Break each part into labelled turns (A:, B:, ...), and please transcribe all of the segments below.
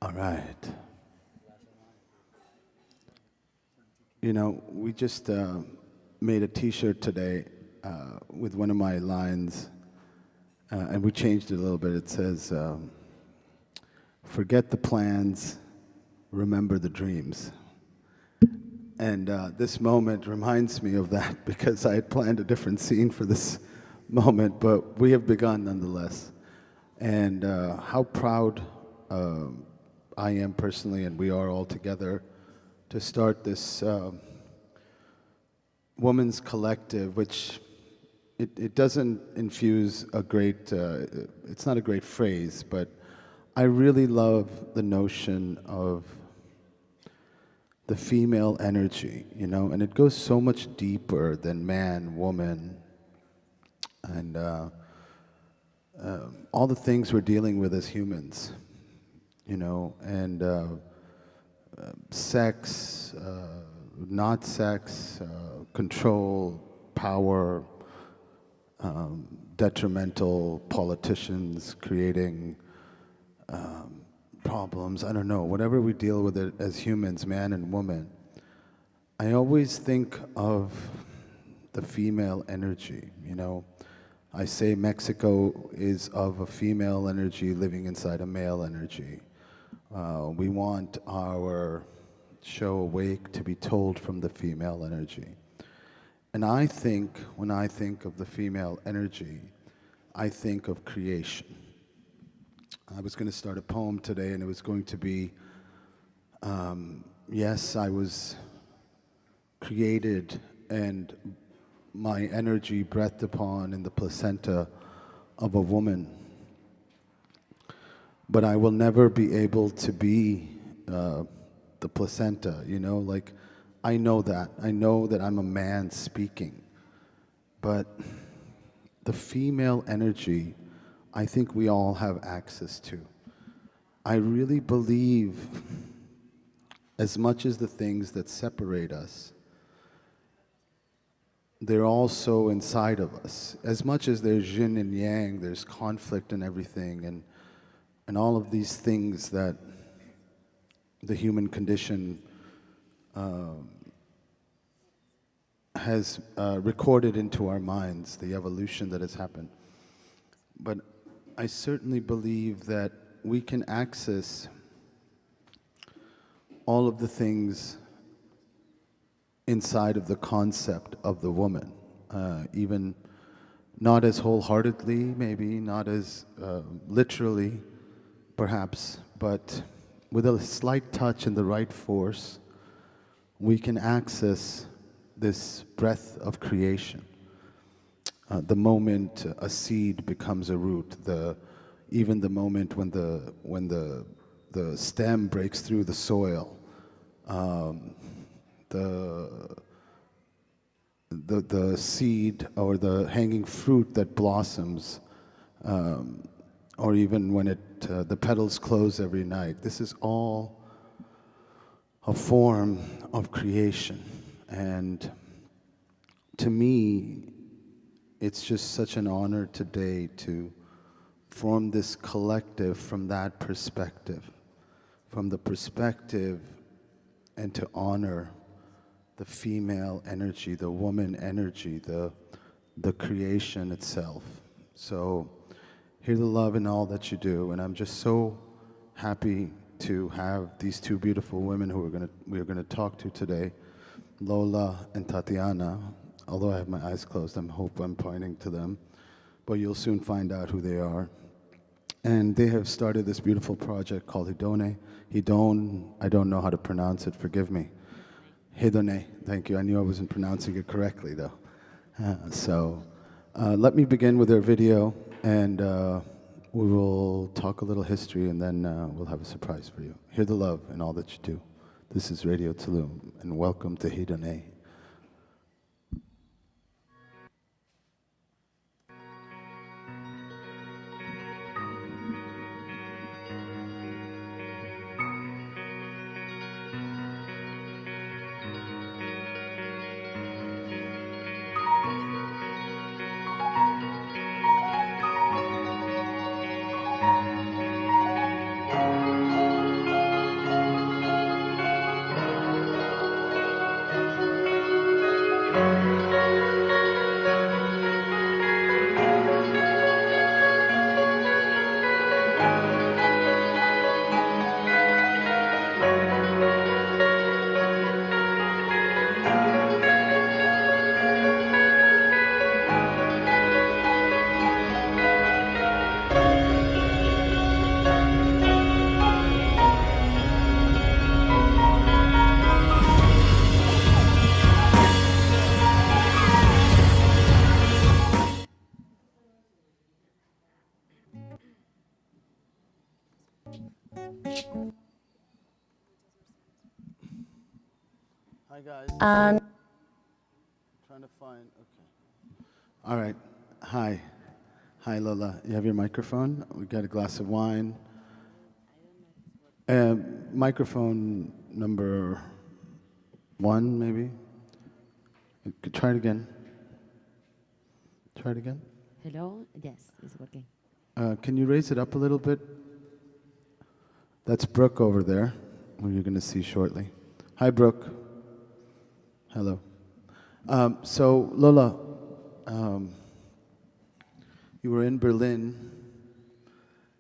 A: All right. You know, we just made a T-shirt today with one of my lines, and we changed it a little bit. It says, "Forget the plans, remember the dreams." And this moment reminds me of that because I had planned a different scene for this moment, but we have begun nonetheless. And how proud I am personally, and we are all together, to start this women's collective, which it doesn't infuse a great, it's not a great phrase, but I really love the notion of the female energy, you know, and it goes so much deeper than man, woman, and all the things we're dealing with as humans, you know, and sex, not sex, control, power, detrimental politicians creating problems, I don't know, whatever we deal with it as humans, man and woman, I always think of the female energy, you know. I say Mexico is of a female energy living inside a male energy. We want our show Awake to be told from the female energy. And I think, when I think of the female energy, I think of creation. I was going to start a poem today, and it was going to be, yes, I was created and my energy breathed upon in the placenta of a woman. But I will never be able to be the placenta, you know, like, I know that. I know that I'm a man speaking. But the female energy, I think we all have access to. I really believe, as much as the things that separate us, they're also inside of us. As much as there's yin and yang, there's conflict and everything, and all of these things that the human condition has recorded into our minds, the evolution that has happened. But I certainly believe that we can access all of the things inside of the concept of the woman, even not as wholeheartedly, maybe not as literally, perhaps, but with a slight touch and the right force, we can access this breath of creation. The moment a seed becomes a root, even the moment when the stem breaks through the soil, the seed or the hanging fruit that blossoms, or even when the petals close every night. This is all a form of creation. And to me, it's just such an honor today to form this collective from that perspective, from the perspective, and to honor the female energy, the woman energy, the creation itself. So hear the love in all that you do, and I'm just so happy to have these two beautiful women who we're gonna talk to today, Lola and Tatiana. Although I have my eyes closed, I hope I'm pointing to them, but you'll soon find out who they are. And they have started this beautiful project called Hedoné. Hedone, I don't know how to pronounce it, forgive me. Hedoné, thank you. I knew I wasn't pronouncing it correctly though. Let me begin with their video, and we will talk a little history, and then we'll have a surprise for you. Hear the love in all that you do. This is Radio Tulum, and welcome to Hedoné. Hi guys.
B: And
A: Trying to find. Okay. All right. Hi. Hi Lola. You have your microphone. We got a glass of wine. Microphone number 1, maybe. You could try it again. Try it again.
B: hello, yes, it's working.
A: Can you raise it up a little bit? That's Brooke over there, who you're going to see shortly. Hi, Brooke. Hello. So, Lola, you were in Berlin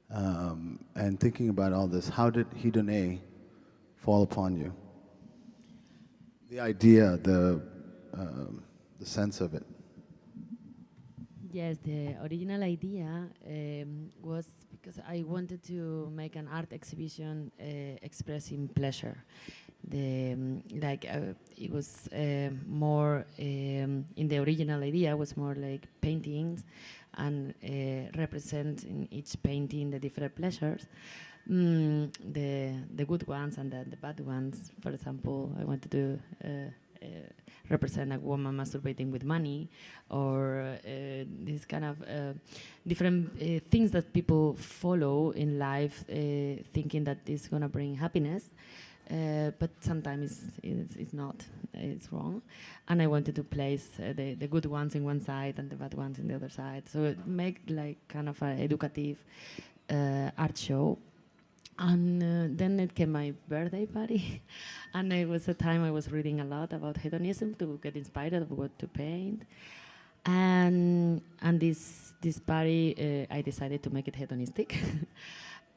A: and thinking about all this. How did Hedoné fall upon you? The idea, the sense of it.
B: Yes, the original idea was because I wanted to make an art exhibition expressing pleasure. It was more in the original idea was more like paintings and represent in each painting the different pleasures. The good ones and the bad ones. For example, I wanted to represent a woman masturbating with money, or this kind of different things that people follow in life, thinking that it's going to bring happiness. But sometimes it's not, it's wrong. And I wanted to place the good ones in one side and the bad ones in the other side. So it make like kind of an educative art show. And then it came my birthday party. And it was a time I was reading a lot about hedonism to get inspired of what to paint. And this party, I decided to make it hedonistic.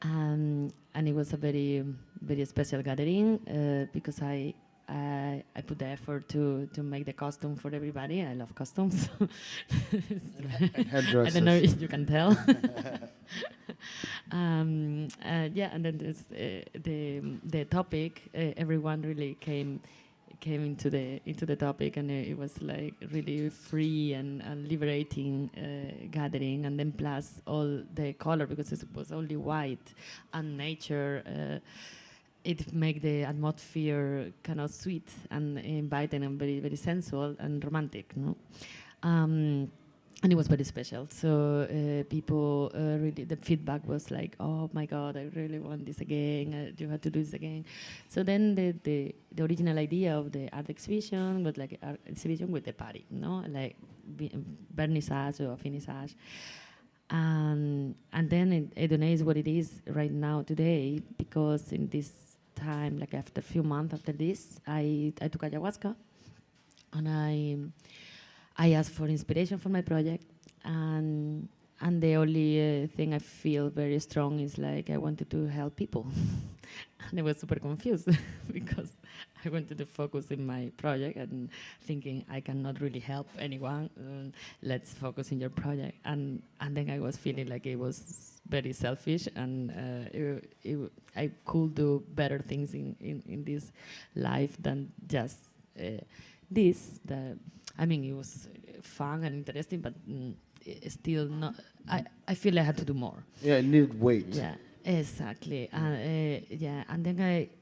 B: And it was a very, very special gathering because I put the effort to make the costume for everybody. I love costumes. I don't know if you can tell. Yeah, and then there's the topic. Everyone really came into the topic, and it was like really free and liberating gathering. And then plus all the color, because it was only white and nature. It made the atmosphere kind of sweet and inviting and very, very sensual and romantic, no? And it was very special. So people really, the feedback was like, "Oh my God, I really want this again. You have to do this again." So then the original idea of the art exhibition was like art exhibition with the party, no, like vernissage or finissage. And then Hedoné is what it is right now today, because in this time, like after a few months after this, I took ayahuasca, and I asked for inspiration for my project, and the only thing I feel very strong is like I wanted to help people. And I was super confused because I wanted to focus in my project and thinking I cannot really help anyone. Let's focus in your project. And then I was feeling like it was very selfish, and I could do better things in this life than just this. I mean, it was fun and interesting, but it's still not. I feel I had to do more.
A: Yeah, it needed weight.
B: Yeah, exactly. Yeah, and then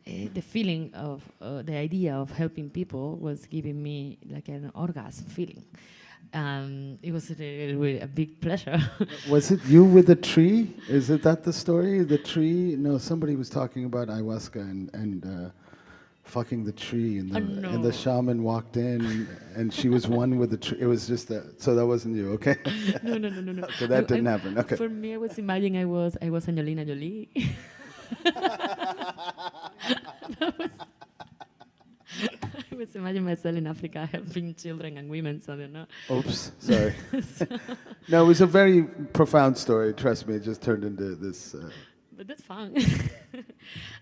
B: the feeling of the idea of helping people was giving me like an orgasm feeling. It was really a big pleasure.
A: Was it you with the tree? Is it that the story? The tree? No, somebody was talking about ayahuasca and fucking the tree, and the shaman walked in, and she was one with the tree. It was just so that wasn't you, okay?
B: No.
A: Okay, that didn't happen. Okay.
B: For me, I was imagining I was Angelina Jolie. I was imagining myself in Africa helping children and women, so I don't know.
A: Oops, sorry. No, it was a very profound story. Trust me, it just turned into this.
B: But that's fun.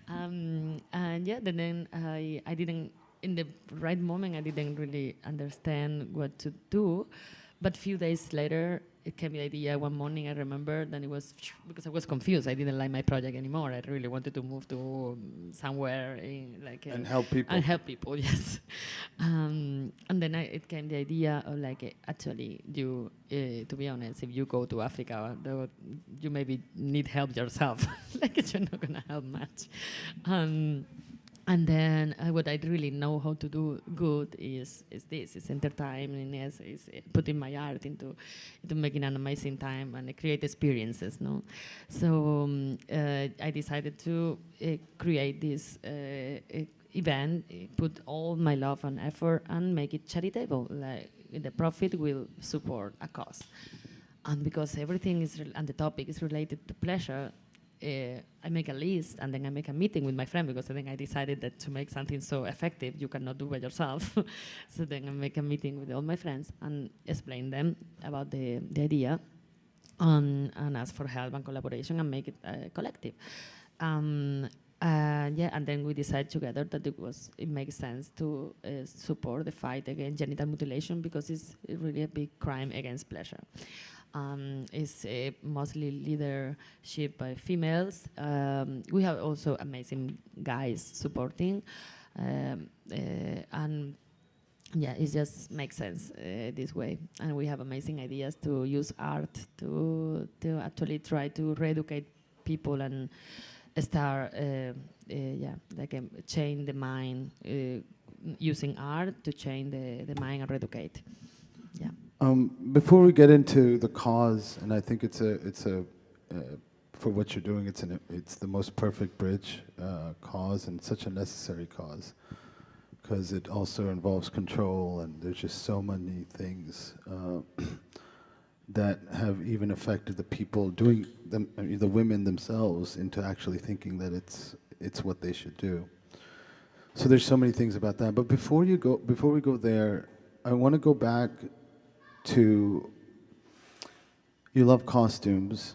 B: And yeah, then I didn't, in the right moment, I didn't really understand what to do. But a few days later, it came the idea one morning. I remember, then it was because I was confused. I didn't like my project anymore. I really wanted to move to somewhere in like
A: and help people.
B: and help people. Yes, and then it came the idea of like actually you to be honest, if you go to Africa, you maybe need help yourself. Like you're not gonna help much. And then what I really know how to do good is this: is entertaining, is putting my art into making an amazing time and create experiences. No, so I decided to create this event, put all my love and effort, and make it charitable. Like the profit will support a cause, and because everything is and the topic is related to pleasure. I make a list and then I make a meeting with my friend because then I decided that to make something so effective you cannot do by yourself. So then I make a meeting with all my friends and explain them about the idea and ask for help and collaboration and make it collective. And then we decide together that it makes sense to support the fight against genital mutilation because it's really a big crime against pleasure. It's mostly leadership by females. We have also amazing guys supporting, and yeah, it just makes sense this way. And we have amazing ideas to use art to actually try to re-educate people and start, change the mind using art to change the mind and re-educate. Yeah.
A: Before we get into the cause, and I think it's a for what you're doing, it's the most perfect bridge cause and such a necessary cause, because it also involves control, and there's just so many things that have even affected the people doing them, I mean, the women themselves, into actually thinking that it's what they should do. So there's so many things about that. But before we go there, I want to go back to, you love costumes,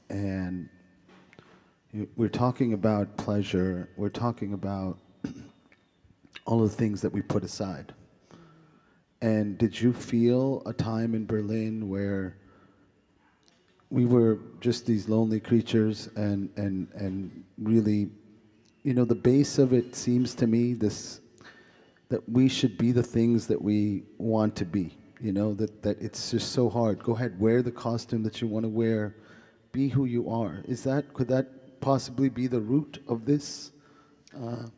A: and we're talking about pleasure, we're talking about all of the things that we put aside. And did you feel a time in Berlin where we were just these lonely creatures and really, the base of it seems to me that we should be the things that we want to be. That it's just so hard. Go ahead, wear the costume that you want to wear, be who you are. Could that possibly be the root of this?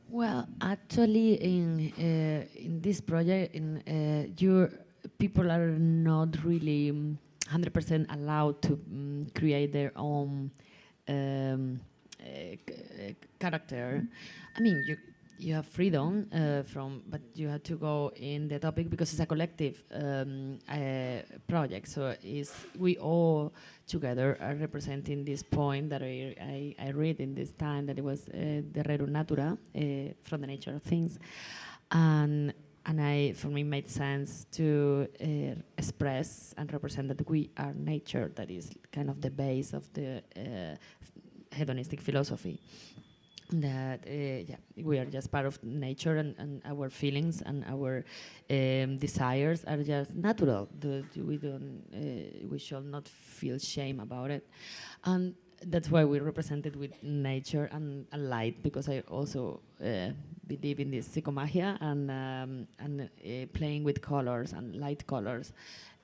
B: Well, actually, in this project, your people are not really 100% allowed to create their own character. I mean, you have freedom but you have to go in the topic because it's a collective project. So we all together are representing this point that I read in this time, that it was the rerum natura, from the nature of things, and for me made sense to express and represent that we are nature. That is kind of the base of the hedonistic philosophy. That we are just part of nature, and our feelings and our desires are just natural. We shall not feel shame about it, and that's why we represent it with nature and light. Because I also believe in this psychomagia and playing with colors and light colors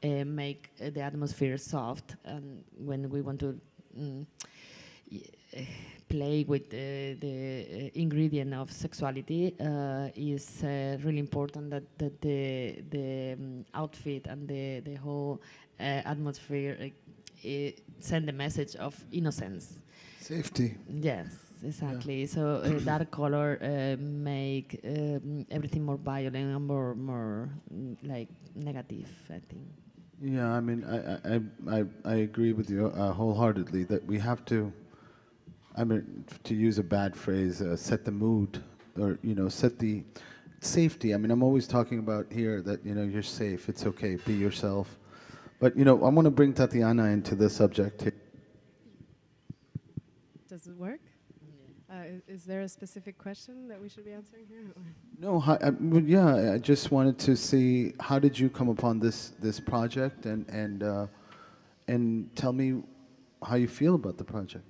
B: make the atmosphere soft. And when we want to play with the ingredient of sexuality, is really important that the outfit and the whole atmosphere send the message of innocence.
A: Safety.
B: Yes, exactly. Yeah. So dark color make everything more violent and more like negative, I think.
A: Yeah, I mean, I agree with you wholeheartedly that we have to, to use a bad phrase, set the mood, or set the safety. I mean, I'm always talking about here that you're safe, it's okay, be yourself. But I want to bring Tatiana into the subject here.
C: Does it work? Is there a specific question that we should be answering here?
A: No, I just wanted to see, how did you come upon this project, and and tell me how you feel about the project.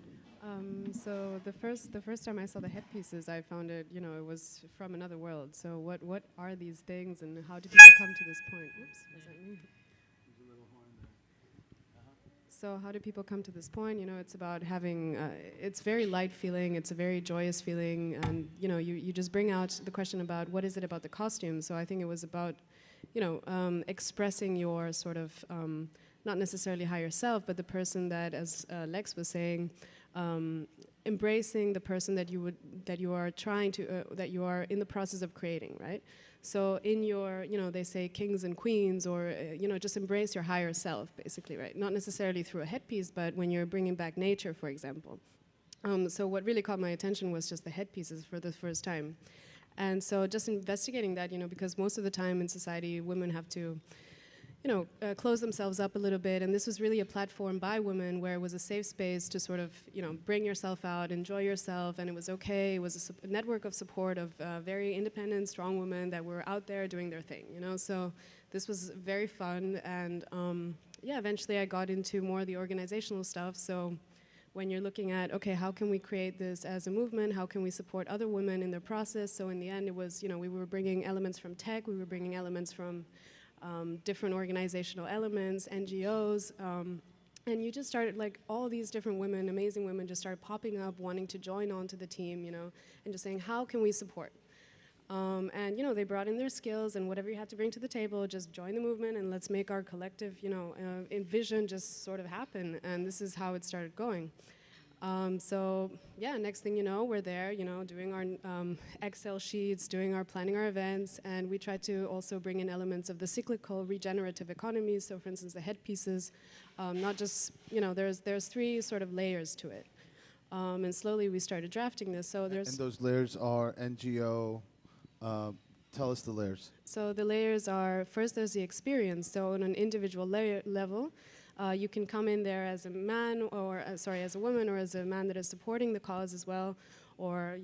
C: So the first time I saw the headpieces, I found it, it was from another world. So what are these things, and how do people come to this point? Oops, was that me? So how do people come to this point? It's about having, it's very light feeling, it's a very joyous feeling, and you just bring out the question about what is it about the costume. So I think it was about, expressing your sort of, not necessarily higher self, but the person that, as Lex was saying, embracing the person that you are in the process of creating, right? So in your, they say kings and queens, or, just embrace your higher self, basically, right? Not necessarily through a headpiece, but when you're bringing back nature, for example. So what really caught my attention was just the headpieces for the first time. And so just investigating that, because most of the time in society, women have to, close themselves up a little bit, and this was really a platform by women where it was a safe space to sort of, bring yourself out, enjoy yourself, and it was okay. It was a network of support of very independent, strong women that were out there doing their thing, So this was very fun, and eventually I got into more of the organizational stuff. So when you're looking at, okay, how can we create this as a movement? How can we support other women in their process? So in the end, it was, we were bringing elements from tech, we were bringing elements from different organizational elements, NGOs, and you just started, like, all these different women, amazing women, just started popping up, wanting to join onto the team, and just saying, how can we support? And, they brought in their skills, and whatever you had to bring to the table, just join the movement, and let's make our collective, vision just sort of happen, and this is how it started going. So yeah, next thing you know, we're there, doing our Excel sheets, planning our events, and we try to also bring in elements of the cyclical regenerative economy. So for instance, the headpieces, not just, there's three sort of layers to it. And slowly we started drafting this. So there's...
A: And those layers are NGO. Tell us the layers.
C: So the layers are, first there's the experience. So on an individual level, you can come in there as a man, or as a woman, or as a man that is supporting the cause as well, or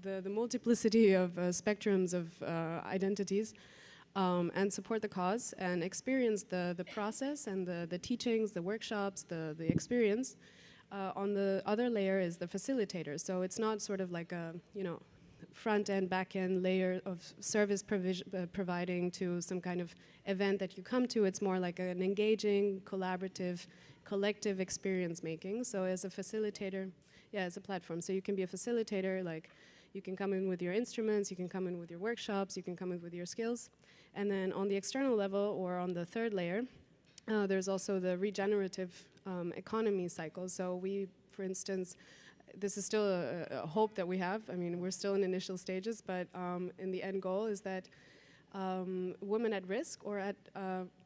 C: the multiplicity of spectrums of identities, and support the cause and experience the process and the teachings, the workshops, the experience. On the other layer is the facilitator. So it's not sort of like a front end, back end layer of service providing to some kind of event that you come to. It's more like an engaging, collaborative, collective experience making. So as a facilitator, as a platform. So you can be a facilitator, like you can come in with your instruments, you can come in with your workshops, you can come in with your skills. And then on the external level, or on the third layer, there's also the regenerative economy cycle. So we, for instance, this is still a hope that we have. I mean, we're still in initial stages, but in the end goal is that women at risk, or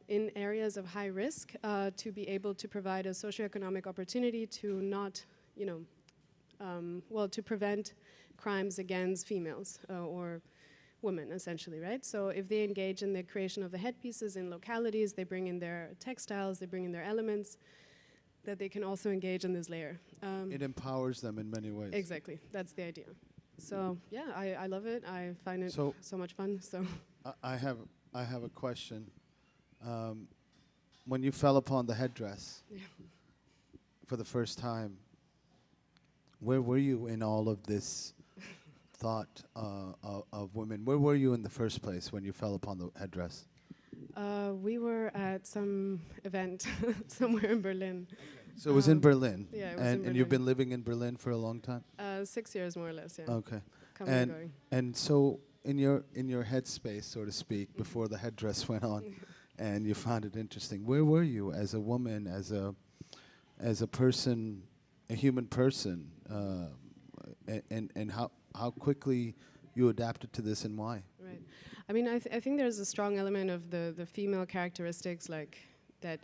C: in areas of high risk, to be able to provide a socioeconomic opportunity to not, to prevent crimes against females or women, essentially, right? So if they engage in the creation of the headpieces in localities, they bring in their textiles, they bring in their elements, that they can also engage in this layer.
A: It empowers them in many ways.
C: Exactly, that's the idea. So yeah, I love it. I find it so much fun. So
A: I have a question. When you fell upon the headdress for the first time, where were you in all of this thought of women? Where were you in the first place when you fell upon the headdress?
C: We were at some event somewhere in Berlin.
A: So it was in Berlin?
C: Yeah, it was in Berlin.
A: And you've been living in Berlin for a long time?
C: 6 years, more or less, yeah.
A: Okay.
C: Coming and going.
A: And so in your headspace, so to speak, before the headdress went on, and you found it interesting, where were you as a woman, as a person, a human person, and how quickly you adapted to this and why?
C: Right. I mean, I think there's a strong element of the female characteristics, like that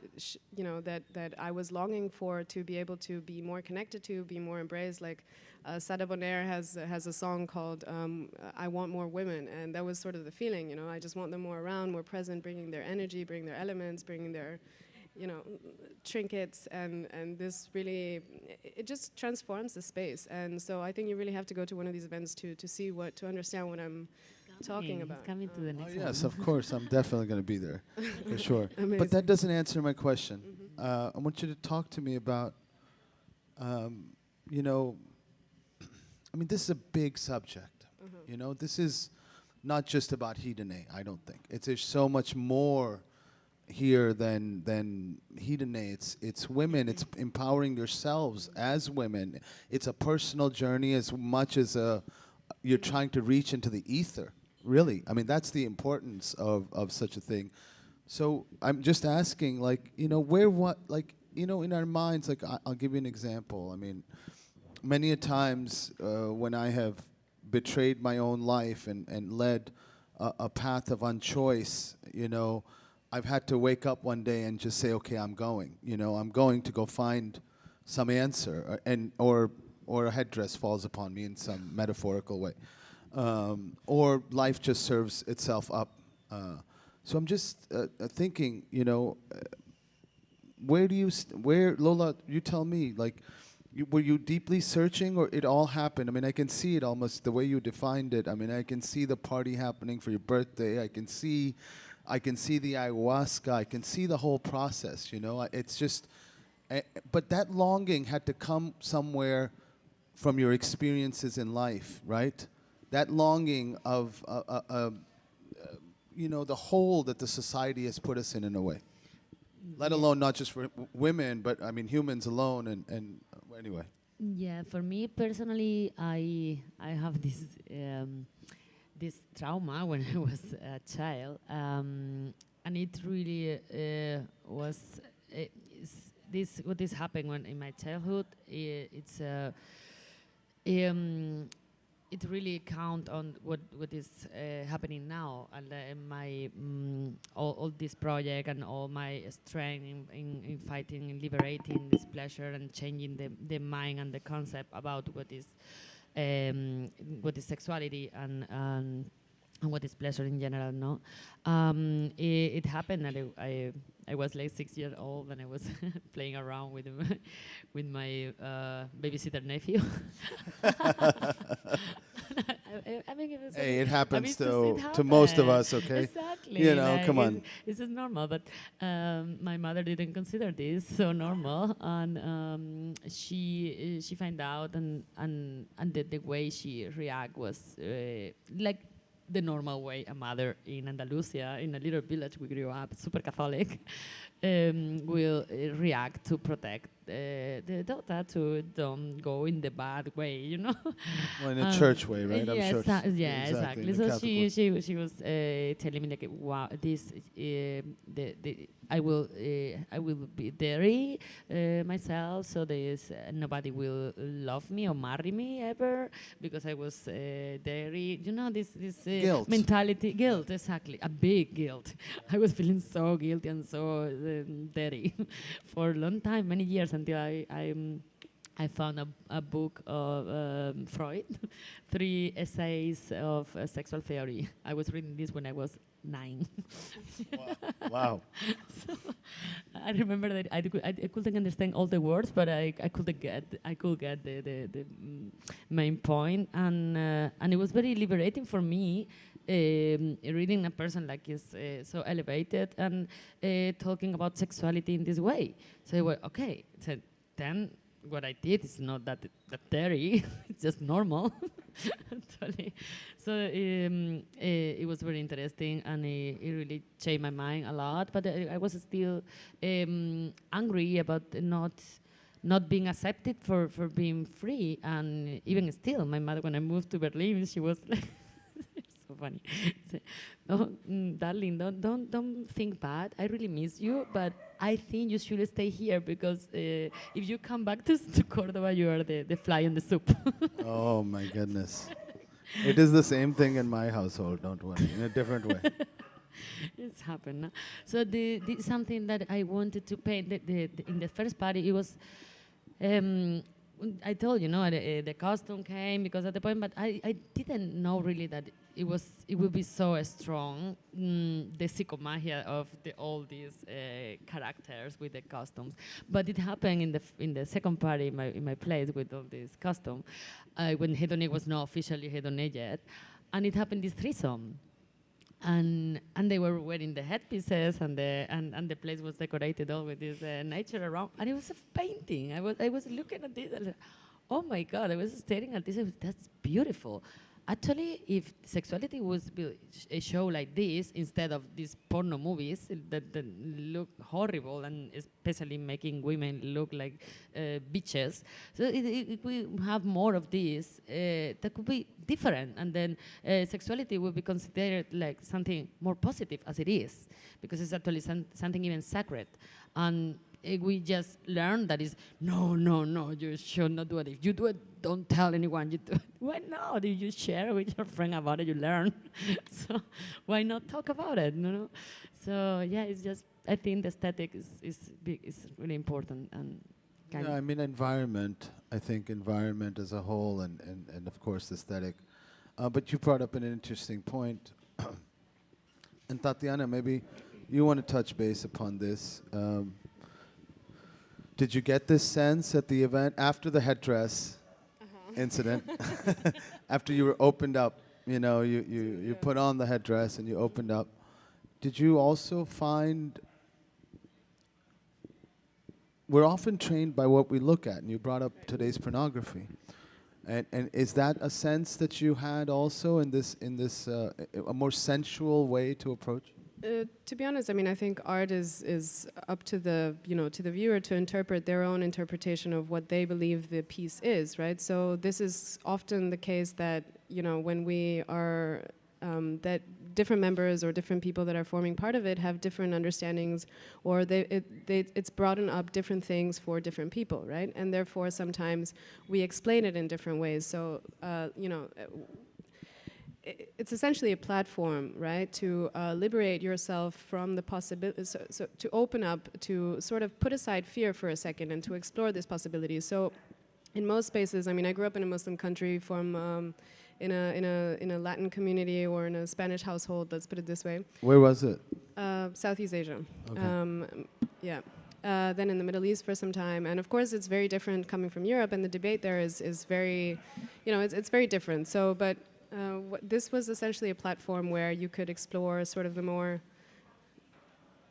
C: that I was longing for, to be able to be more connected to, be more embraced. Like Sada Bonner has a song called "I Want More Women," and that was sort of the feeling. I just want them more around, more present, bringing their energy, bringing their elements, bringing their trinkets, and this really, it just transforms the space. And so I think you really have to go to one of these events to see to understand what I'm talking about.
B: Coming to the next
A: Yes,
B: one.
A: of course, I'm definitely going to be there, for sure.
C: Amazing.
A: But that doesn't answer my question.
C: Mm-hmm.
A: I want you to talk to me about, you know, I mean, this is a big subject. You know, this is not just about Hedoné, I don't think. There's so much more here than Hedoné. It's women. It's empowering yourselves as women. It's a personal journey as much as you're trying to reach into the ether. Really, I mean, that's the importance of such a thing. So I'm just asking, like, you know, in our minds, like, I'll give you an example. I mean, many a times when I have betrayed my own life and led a path of unchoice, you know, I've had to wake up one day and just say, okay, I'm going. You know, I'm going to go find some answer, or a headdress falls upon me in some metaphorical way, or life just serves itself up. So I'm just thinking, you know, where Lola? You tell me, like, were you deeply searching, or it all happened? I mean, I can see it almost the way you defined it. I mean, I can see the party happening for your birthday. I can see the ayahuasca. I can see the whole process. You know, it's just, but that longing had to come somewhere from your experiences in life, right? That longing of, you know, the hole that the society has put us in a way. Let alone not just for women, but I mean humans alone. And anyway.
B: Yeah, for me personally, I have this trauma when I was a child, and it really was what is happening when in my childhood. It really count on what is happening now, and my all this project and all my strength in fighting and liberating this pleasure and changing the mind and the concept about what is sexuality and what is pleasure in general. No, it happened that I was like 6 years old and I was playing around with my babysitter nephew. I mean,
A: it happens to most of us, okay?
B: Exactly.
A: You know,
B: like
A: come on.
B: This is normal, but my mother didn't consider this so normal, and she found out, and the way she react was like the normal way a mother in Andalusia, in a little village we grew up, super Catholic, will react to protect the daughter to don't go in the bad way, you know.
A: Well, in a church way, right?
B: Yeah,
A: I'm sure.
B: yeah, exactly. So she was telling me like, wow, this I will be dairy myself, so there's nobody will love me or marry me ever because I was dairy. You know, this
A: guilt
B: mentality, guilt, exactly, a big guilt. I was feeling so guilty and so dirty for a long time, many years, until I found a book of Freud, 3 essays of sexual theory. I was reading this when I was 9.
A: Wow.
B: So I remember that I couldn't understand all the words, but I could get the main point, and it was very liberating for me. Reading a person like is so elevated and talking about sexuality in this way. So I went, okay, so then what I did is not that dirty, it's just normal. Actually. So it was very interesting, and it really changed my mind a lot, but I was still angry about not being accepted for being free. And even still, my mother, when I moved to Berlin, she was like, so funny. Oh, darling, don't think bad. I really miss you, but I think you should stay here because if you come back to Cordoba, you are the fly in the soup.
A: Oh my goodness. It is the same thing in my household, don't worry, in a different way.
B: It's happened. No? So something that I wanted to paint in the first party, it was I told you, the costume came because at the point, but I didn't know really that it would be so strong, the psychomagia of all these characters with the costumes. But it happened in the second party in my place with all these costumes, when Hedoné was not officially Hedoné yet, and it happened this threesome. and they were wearing the headpieces, and the place was decorated all with this nature around, and it was a painting. I was looking at this, and like, oh my God! I was staring at this. That's beautiful. Actually, if sexuality was a show like this instead of these porno movies that look horrible, and especially making women look like bitches, so if we have more of this, that could be different, and then sexuality would be considered like something more positive, as it is, because it's actually something even sacred. And we just learn that is no, you should not do it. If you do it, don't tell anyone you do it. Why not? If you share with your friend about it, you learn. So why not talk about it? So yeah, it's just, I think the aesthetic is really important. And
A: yeah, I mean environment. I think environment as a whole, and of course aesthetic. But you brought up an interesting point. And Tatiana, maybe you want to touch base upon this. Did you get this sense at the event after the headdress incident? After you were opened up, you put on the headdress and you opened up. Did you also find, we're often trained by what we look at, and you brought up today's pornography. And is that a sense that you had also in this a more sensual way to approach?
C: To be honest, I mean, I think art is up to the viewer to interpret their own interpretation of what they believe the piece is, right? So this is often the case that when we are that different members or different people that are forming part of it have different understandings, or it's broadened up different things for different people, right? And therefore, sometimes we explain it in different ways. So it's essentially a platform, right, to liberate yourself from the possibility, so to open up, to sort of put aside fear for a second and to explore this possibility. So in most spaces, I mean, I grew up in a Muslim country from in a Latin community or in a Spanish household, let's put it this way.
A: Where was it?
C: Southeast Asia.
A: Okay.
C: Yeah. Then in the Middle East for some time. And of course, it's very different coming from Europe, and the debate there is very, it's very different. So, but this was essentially a platform where you could explore sort of the more,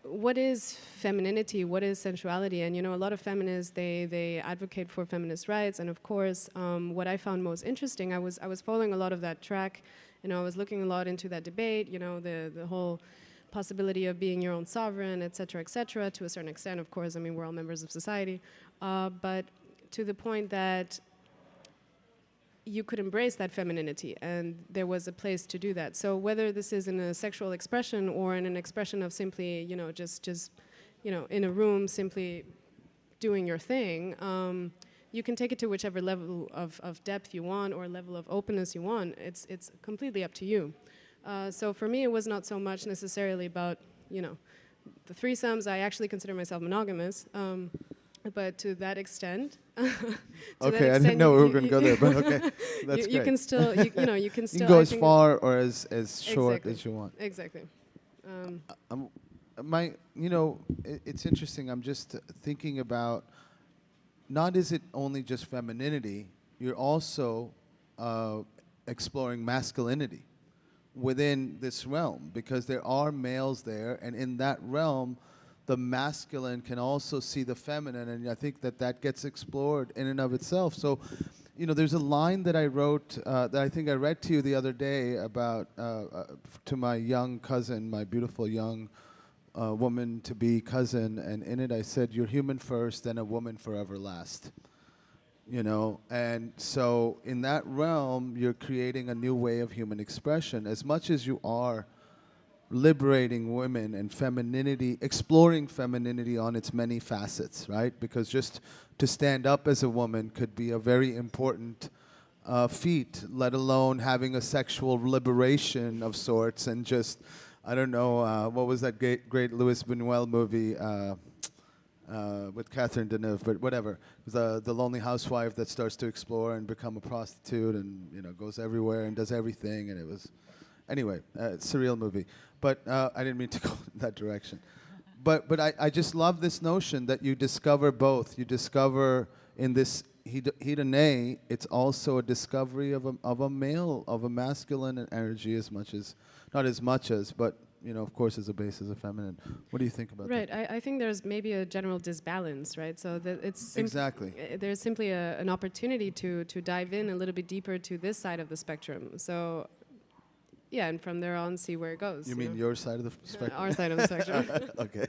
C: what is femininity, what is sensuality, and a lot of feminists, they advocate for feminist rights, and of course, what I found most interesting, I was following a lot of that track, I was looking a lot into that debate, the whole possibility of being your own sovereign, et cetera, to a certain extent, of course, I mean, we're all members of society, but to the point that you could embrace that femininity, and there was a place to do that. So whether this is in a sexual expression or in an expression of simply, just in a room, simply doing your thing, you can take it to whichever level of depth you want or level of openness you want. It's completely up to you. So for me, it was not so much necessarily about, the threesomes. I actually consider myself monogamous. But to that extent,
A: okay, I didn't know we were going to go there, but okay, that's
C: you
A: great.
C: can still, you can still.
A: You can go as far or as short as you want.
C: Exactly.
A: It's interesting. I'm just thinking about, not is it only just femininity, you're also exploring masculinity within this realm, because there are males there, and in that realm, the masculine can also see the feminine, and I think that gets explored in and of itself. So, there's a line that I wrote that I think I read to you the other day about to my young cousin, my beautiful young woman-to-be cousin, and in it I said, "You're human first, then a woman forever last." And so in that realm, you're creating a new way of human expression. As much as you are liberating women and femininity, exploring femininity on its many facets, right? Because just to stand up as a woman could be a very important feat, let alone having a sexual liberation of sorts, and just, I don't know, what was that great Louis Buñuel movie with Catherine Deneuve, but whatever. It was the lonely housewife that starts to explore and become a prostitute, and goes everywhere and does everything, and it was, anyway, surreal movie. But I didn't mean to go in that direction. But I just love this notion that you discover both. You discover in this Hedoné, it's also a discovery of a male, of a masculine energy as much as, not as much as, but of course, as a base as a feminine. What do you think about that?
C: Right. I think there's maybe a general disbalance, right? So that it's
A: Exactly.
C: There's simply an opportunity to dive in a little bit deeper to this side of the spectrum. So, yeah, and from there on, see where it goes.
A: You mean your side of the spectrum?
C: Our side of the spectrum.
A: Okay.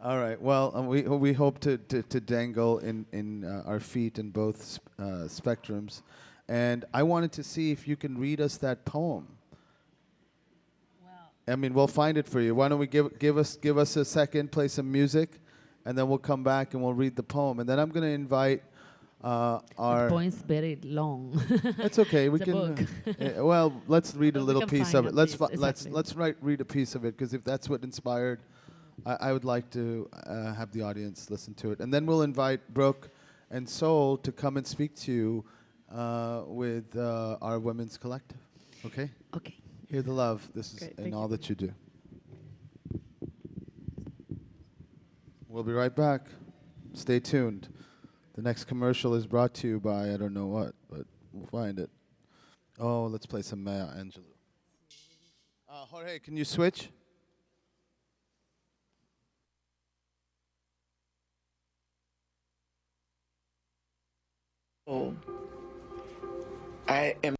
A: All right. Well, we hope to dangle in our feet in both spectrums, and I wanted to see if you can read us that poem. I mean, we'll find it for you. Why don't we give us a second, play some music, and then we'll come back and we'll read the poem. And then I'm going to invite our...
B: The poem's very long.
A: That's okay. We
B: It's a
A: can...
B: book.
A: well, let's read a
B: But we
A: little
B: can
A: piece
B: find
A: of it.
B: a
A: Let's
B: piece, exactly.
A: read a piece of it, because if that's what inspired, I would like to have the audience listen to it. And then we'll invite Brooke and Soul to come and speak to you with our women's collective. Okay?
B: Okay.
A: Hear the love. This is
C: Great,
A: in all that you do. We'll be right back. Stay tuned. The next commercial is brought to you by I don't know what, but we'll find it. Oh, let's play some Maya Angelou. Jorge, can you switch?
D: Oh, I am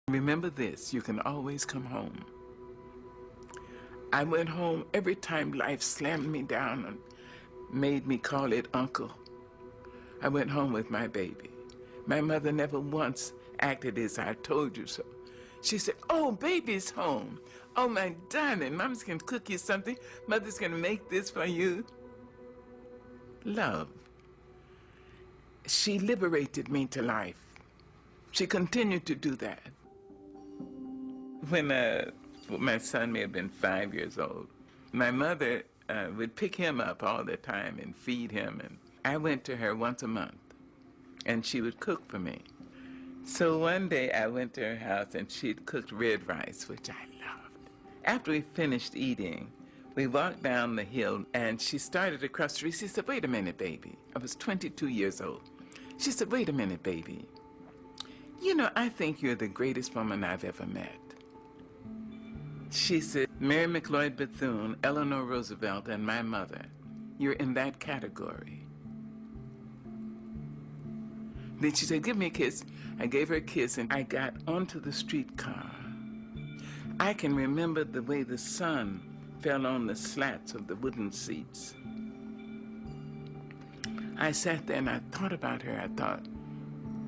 D: remember this, you can always come home. I went home every time life slammed me down and made me call it uncle. I went home with my baby. My mother never once acted as I told you so. She said, oh, baby's home. Oh, my darling, Mom's gonna cook you something. Mother's gonna make this for you. Love. She liberated me to life. She continued to do that. When my son may have been 5 years old, my mother would pick him up all the time and feed him. And I went to her once a month, and she would cook for me. So one day I went to her house, and she'd cooked red rice, which I loved. After we finished eating, we walked down the hill, and she started across the street. She said, wait a minute, baby. I was 22 years old. She said, wait a minute, baby. You know, I think you're the greatest woman I've ever met. She said, Mary McLeod Bethune, Eleanor Roosevelt, and my mother, you're in that category. Then she said, give me a kiss. I gave her a kiss, and I got onto the streetcar. I can remember the way the sun fell on the slats of the wooden seats. I sat there and I thought about her. I thought,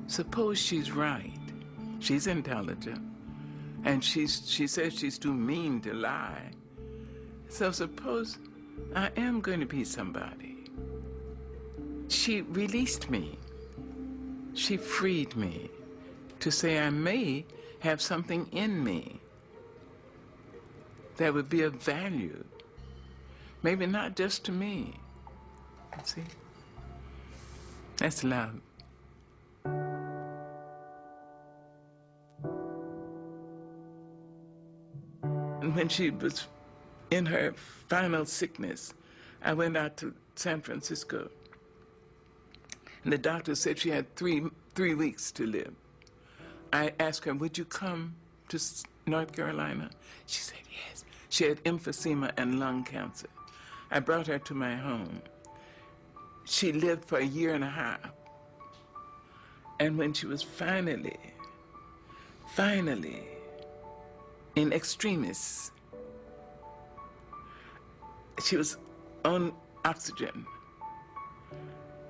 D: suppose she's right. She's intelligent. And she says she's too mean to lie. So suppose I am going to be somebody. She released me. She freed me to say I may have something in me that would be of value. Maybe not just to me. See? That's love. And when she was in her final sickness, I went out to San Francisco. And the doctor said she had three weeks to live. I asked her, would you come to North Carolina? She said yes. She had emphysema and lung cancer. I brought her to my home. She lived for a year and a half. And when she was finally in extremis, she was on oxygen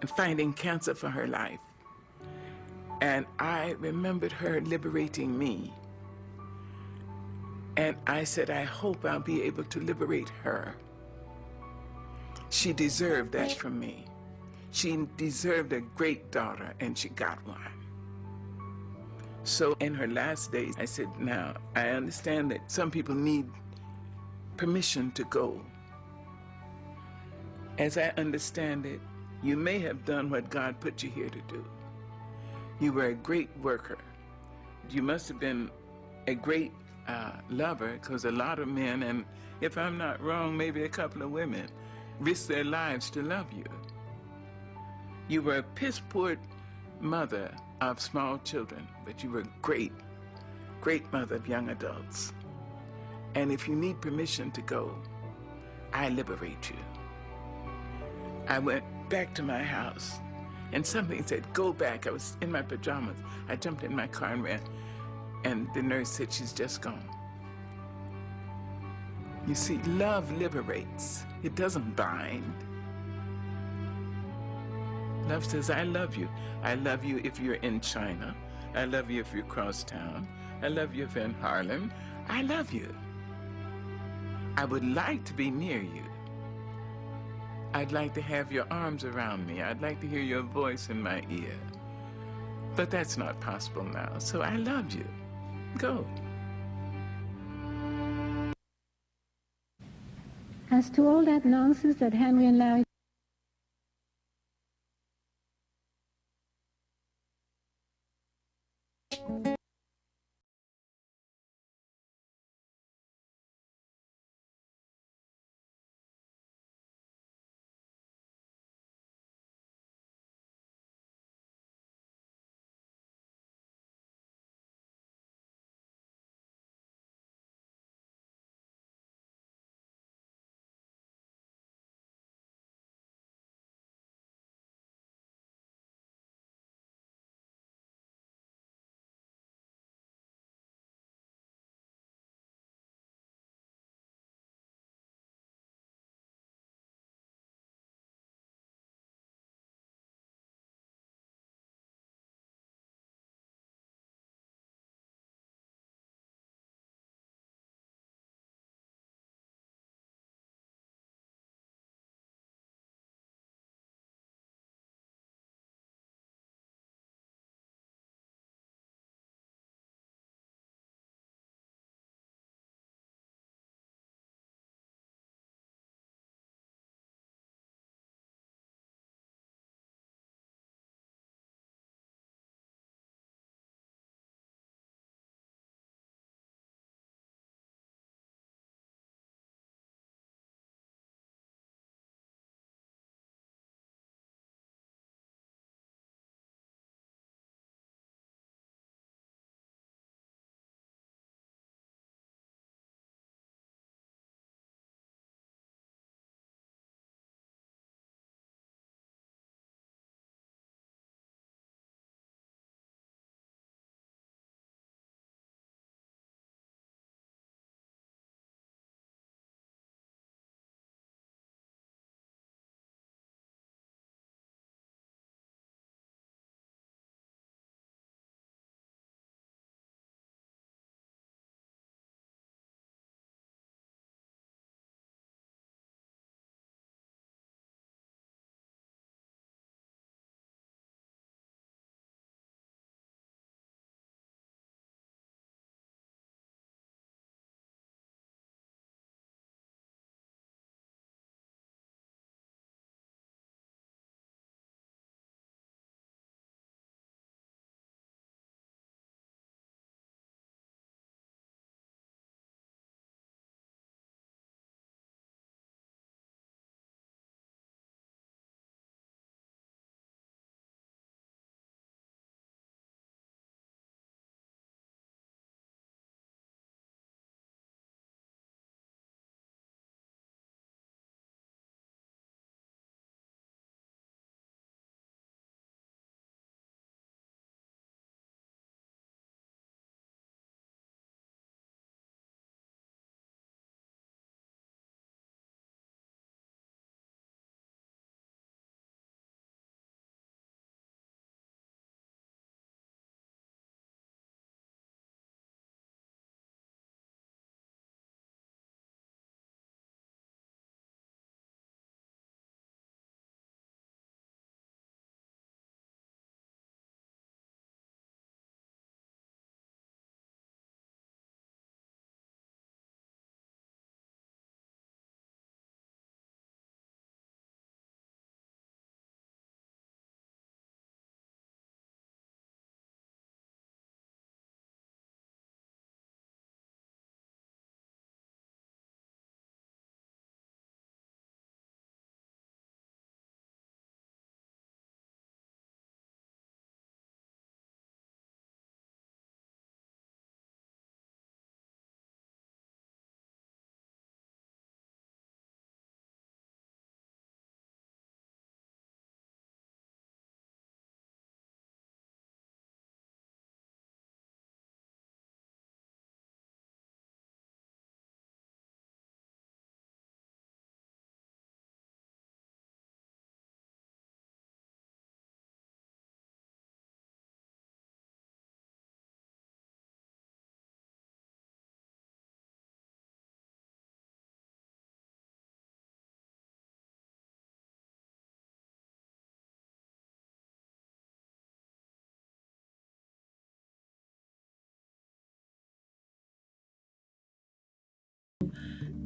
D: and fighting cancer for her life. And I remembered her liberating me. And I said, I hope I'll be able to liberate her. She deserved that from me. She deserved a great daughter, and she got one. So in her last days, I said, now, I understand that some people need permission to go. As I understand it, you may have done what God put you here to do. You were a great worker. You must have been a great lover, because a lot of men, and if I'm not wrong, maybe a couple of women, risk their lives to love you. You were a piss-poor mother of small children, but you were a great, great mother of young adults. And if you need permission to go, I liberate you. I went back to my house, and something said, go back. I was in my pajamas. I jumped in my car and ran, and the nurse said, she's just gone. You see, love liberates. It doesn't bind. Love says, I love you. I love you if you're in China. I love you if you're across town. I love you if you're in Harlem. I love you. I would like to be near you. I'd like to have your arms around me. I'd like to hear your voice in my ear. But that's not possible now. So I love you. Go.
E: As to all that nonsense that Henry and Larry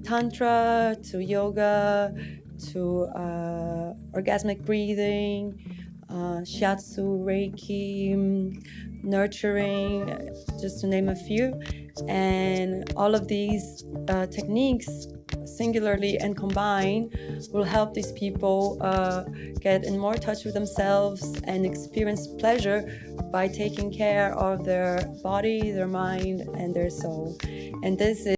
F: tantra to yoga to orgasmic breathing, shiatsu, reiki, nurturing, just to name a few. And all of these techniques, singularly and combined, will help these people get in more touch with themselves and experience pleasure by taking care of their body, their mind, and their soul. And this is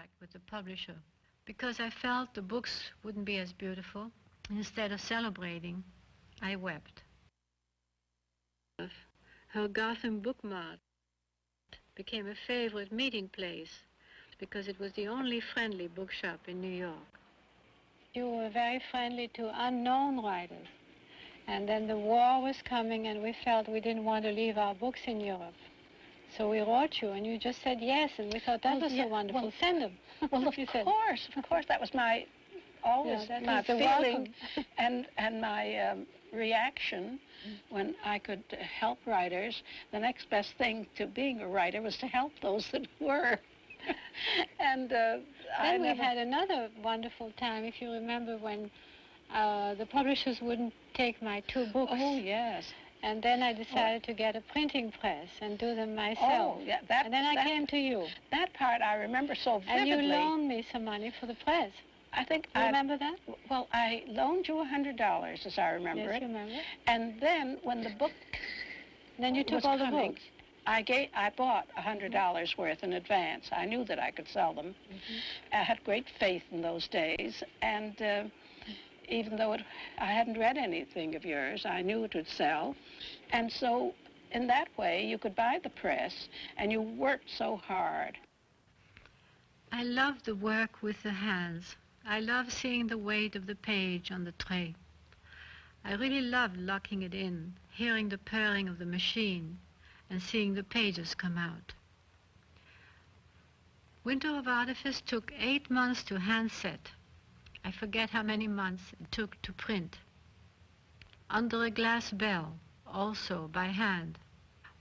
G: contract with the publisher because I felt the books wouldn't be as beautiful. Instead of celebrating, I wept. Her Gotham Book Mart became a favorite meeting place because it was the only friendly bookshop in New York. You were very friendly to unknown writers. And then the war was coming and we felt we didn't want to leave our books in Europe. So we wrote you and you just said yes, and we thought that was so wonderful.
H: Well,
G: send them.
H: Well, of course, that was my always my feeling and my reaction when I could help writers. The next best thing to being a writer was to help those that were. And
G: then we had another wonderful time, if you remember, when the publishers wouldn't take my 2 books.
H: Oh, yes.
G: And then I decided to get a printing press and do them myself.
H: Oh, yeah.
G: And then I came to you.
H: That part I remember so vividly.
G: And you loaned me some money for the press.
H: I think
G: you remember that?
H: Well, I loaned you $100, as I remember
G: yes,
H: it.
G: You remember.
H: And then when the book
G: then you took all the books.
H: I bought $100 worth in advance. I knew that I could sell them. I had great faith in those days, and even though I hadn't read anything of yours, I knew it would sell. And so in that way, you could buy the press, and you worked so hard.
G: I love the work with the hands. I love seeing the weight of the page on the tray. I really loved locking it in, hearing the purring of the machine, and seeing the pages come out. Winter of Artifice took 8 months to handset. I forget how many months it took to print. Under a Glass Bell, also by hand.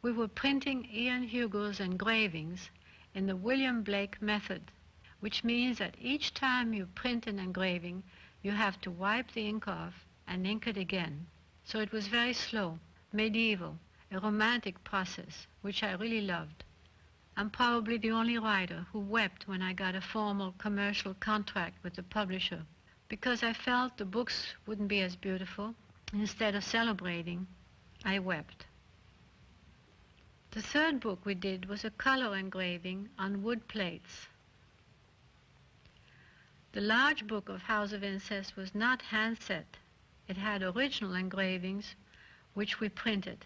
G: We were printing Ian Hugo's engravings in the William Blake method, which means that each time you print an engraving, you have to wipe the ink off and ink it again. So it was very slow, medieval, a romantic process, which I really loved. I'm probably the only writer who wept when I got a formal commercial contract with the publisher, because I felt the books wouldn't be as beautiful. Instead of celebrating, I wept. The 3rd book we did was a color engraving on wood plates. The large book of House of Incest was not handset. It had original engravings, which we printed.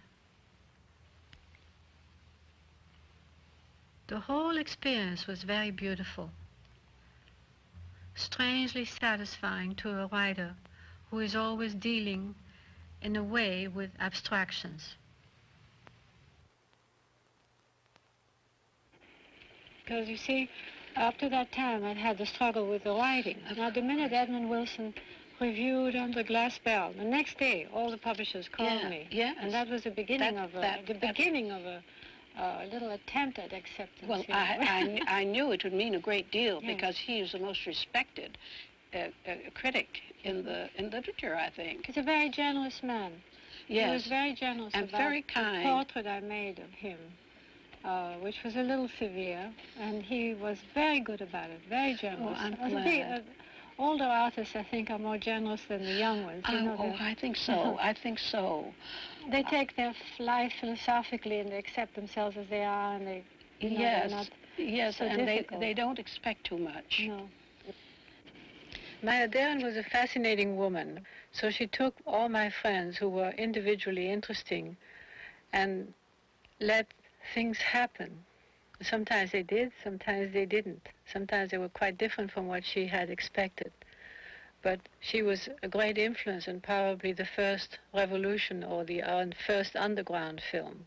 G: The whole experience was very beautiful, strangely satisfying to a writer who is always dealing in a way with abstractions. Because you see, after that time I'd had the struggle with the writing. Now the minute Edmund Wilson reviewed on the Glass Bell, the next day all the publishers called me.
H: Yes.
G: And that was the beginning of a little attempt at acceptance.
H: Well, I knew it would mean a great deal because he is the most respected critic in literature, I think.
G: He's a very generous man.
H: Yes.
G: He was very generous
H: and
G: about
H: very kind.
G: The portrait I made of him, which was a little severe, and he was very good about it, very generous.
H: Oh, I'm glad.
G: Older artists, I think, are more generous than the young ones. You know
H: I think so. I think so.
G: They take their life philosophically and they accept themselves as they are, and they, they're not so
H: and
G: difficult.
H: they don't expect too much.
G: No. Maya Deren was a fascinating woman, so she took all my friends who were individually interesting and let things happen. Sometimes they did, sometimes they didn't. Sometimes they were quite different from what she had expected. But she was a great influence and probably the first revolution or the first underground film.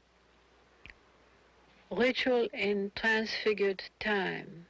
G: Ritual in Transfigured Time.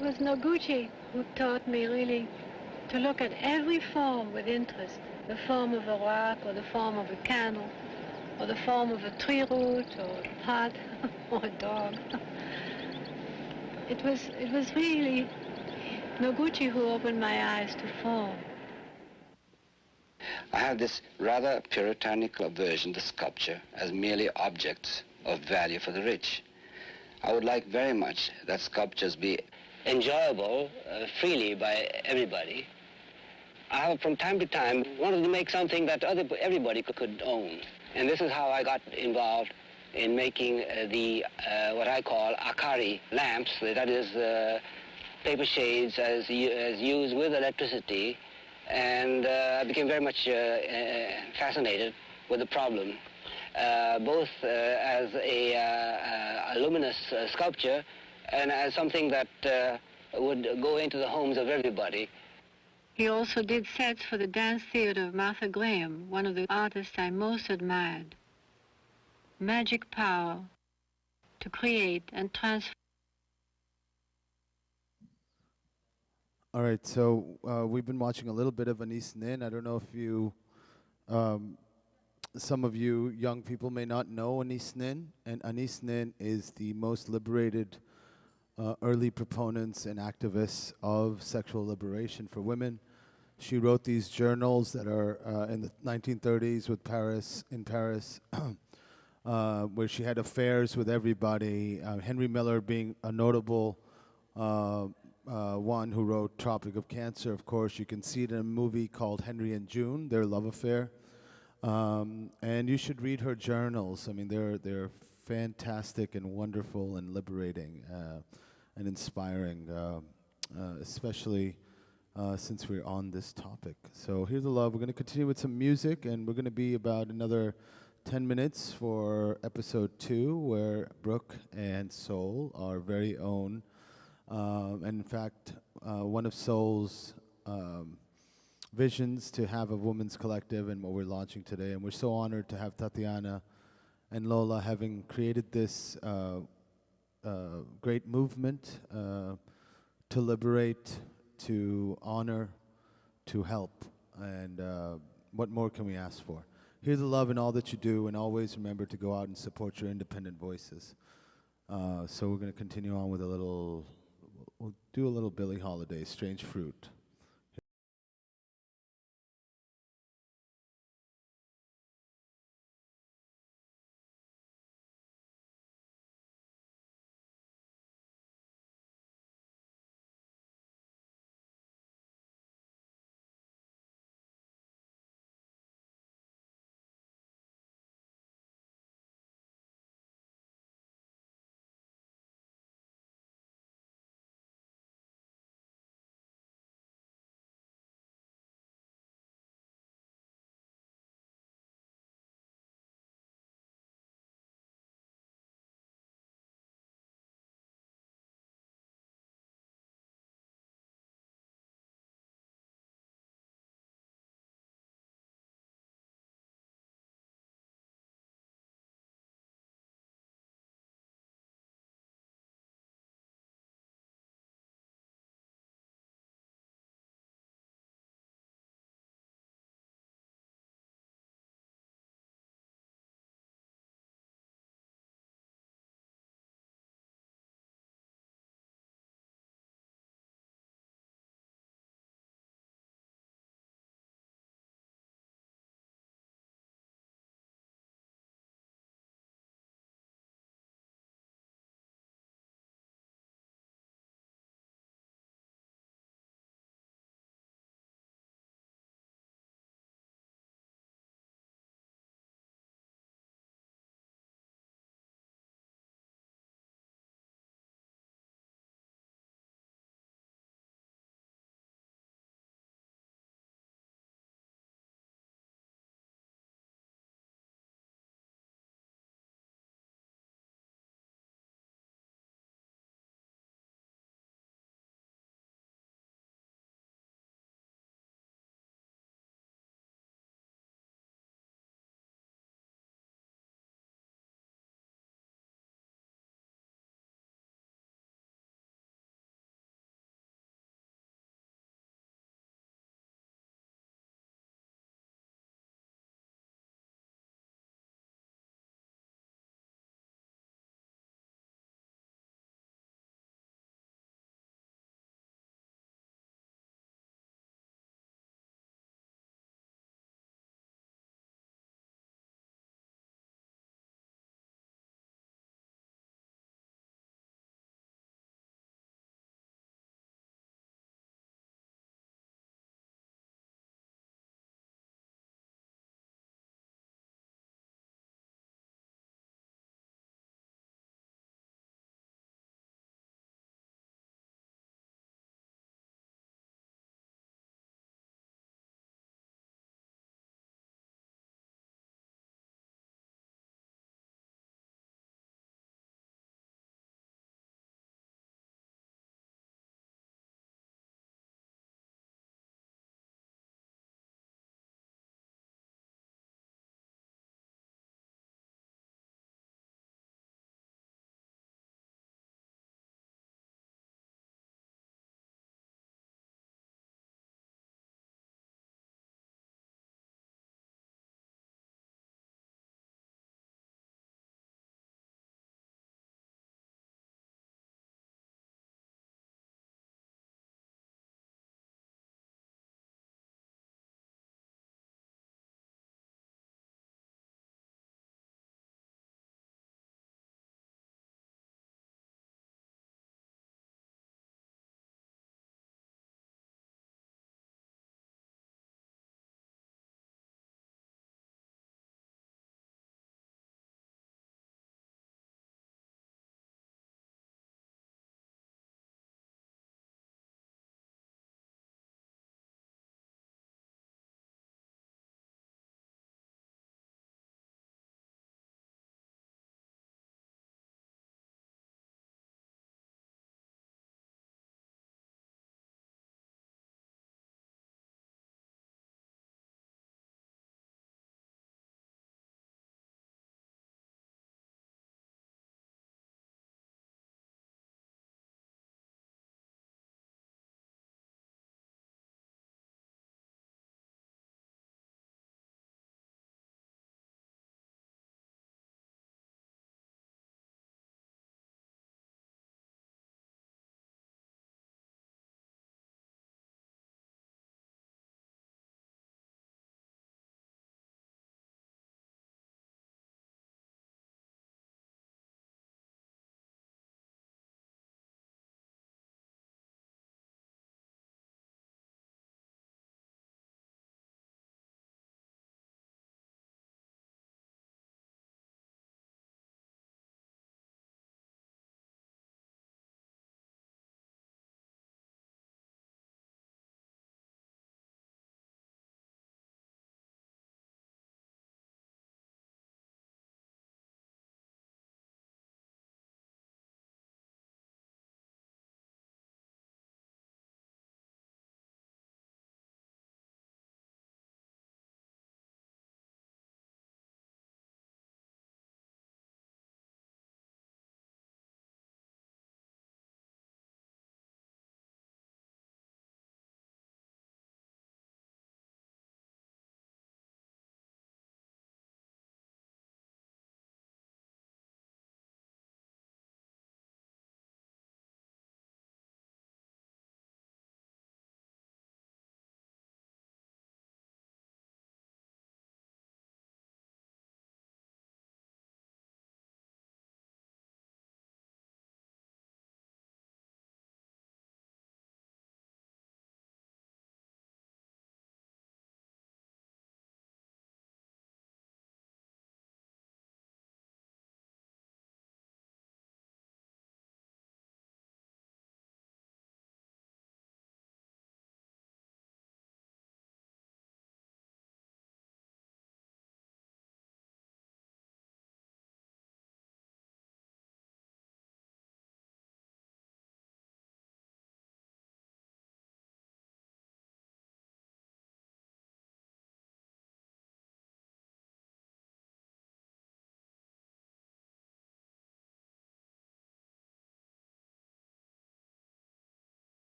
G: It was Noguchi who taught me really to look at every form with interest, the form of a rock or the form of a candle or the form of a tree root or a pot or a dog. It was really Noguchi who opened my eyes to form.
I: I have this rather puritanical aversion to sculpture as merely objects of value for the rich. I would like very much that sculptures be enjoyable freely by everybody. I have from time to time wanted to make something that everybody could own. And this is how I got involved in making what I call akari lamps, that is paper shades as used with electricity. And I became very much fascinated with the problem, both as a luminous sculpture and as something that would go into the homes of everybody.
G: He also did sets for the dance theater of Martha Graham, one of the artists I most admired. Magic power to create and transform.
A: All right, so we've been watching a little bit of Anis Nin. I don't know if you, some of you young people may not know Anis Nin, and Anis Nin is the most liberated early proponents and activists of sexual liberation for women. She wrote these journals that are in the 1930s in Paris, where she had affairs with everybody. Henry Miller being a notable one who wrote Tropic of Cancer, of course. You can see it in a movie called Henry and June, their love affair. And you should read her journals. I mean, they're fantastic and wonderful and liberating and inspiring, especially since we're on this topic. So here's the love. We're going to continue with some music, and we're going to be about another 10 minutes for episode 2, where Brooke and Soul, our very own, and in fact, one of Soul's visions to have a women's collective, and what we're launching today. And we're so honored to have Tatiana and Lola having created this great movement to liberate, to honor, to help. And what more can we ask for? Here's the love in all that you do, and always remember to go out and support your independent voices. So we're going to continue on with we'll do a little Billie Holiday, Strange Fruit.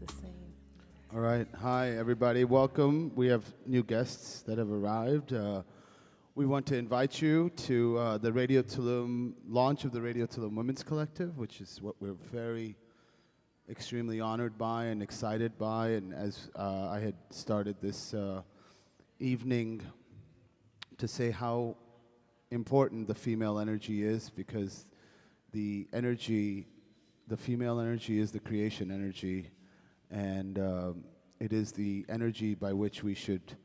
J: with the same.
A: All right. Hi, everybody. Welcome. We have new guests that have arrived. We want to invite you to the Radio Tulum launch of the Radio Tulum Women's Collective, which is what we're very extremely honored by and excited by. And as I had started this evening to say how important the female energy is, because the female energy is the creation energy, and it is the energy by which we should,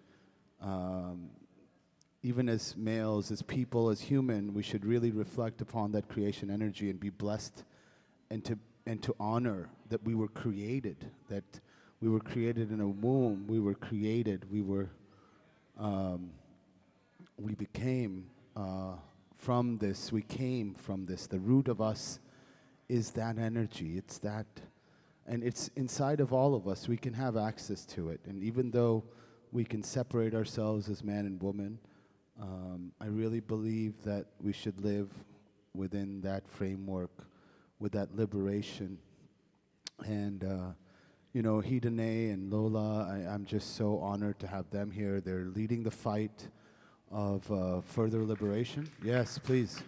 A: even as males, as people, as human, we should really reflect upon that creation energy and be blessed, and to honor that we were created, in a womb, we were created, we became from this, we came from this. The root of us is that energy. It's that, and it's inside of all of us. We can have access to it. And even though we can separate ourselves as man and woman, I really believe that we should live within that framework, with that liberation. And, Hedoné and Lola, I'm just so honored to have them here. They're leading the fight of further liberation. Yes, please.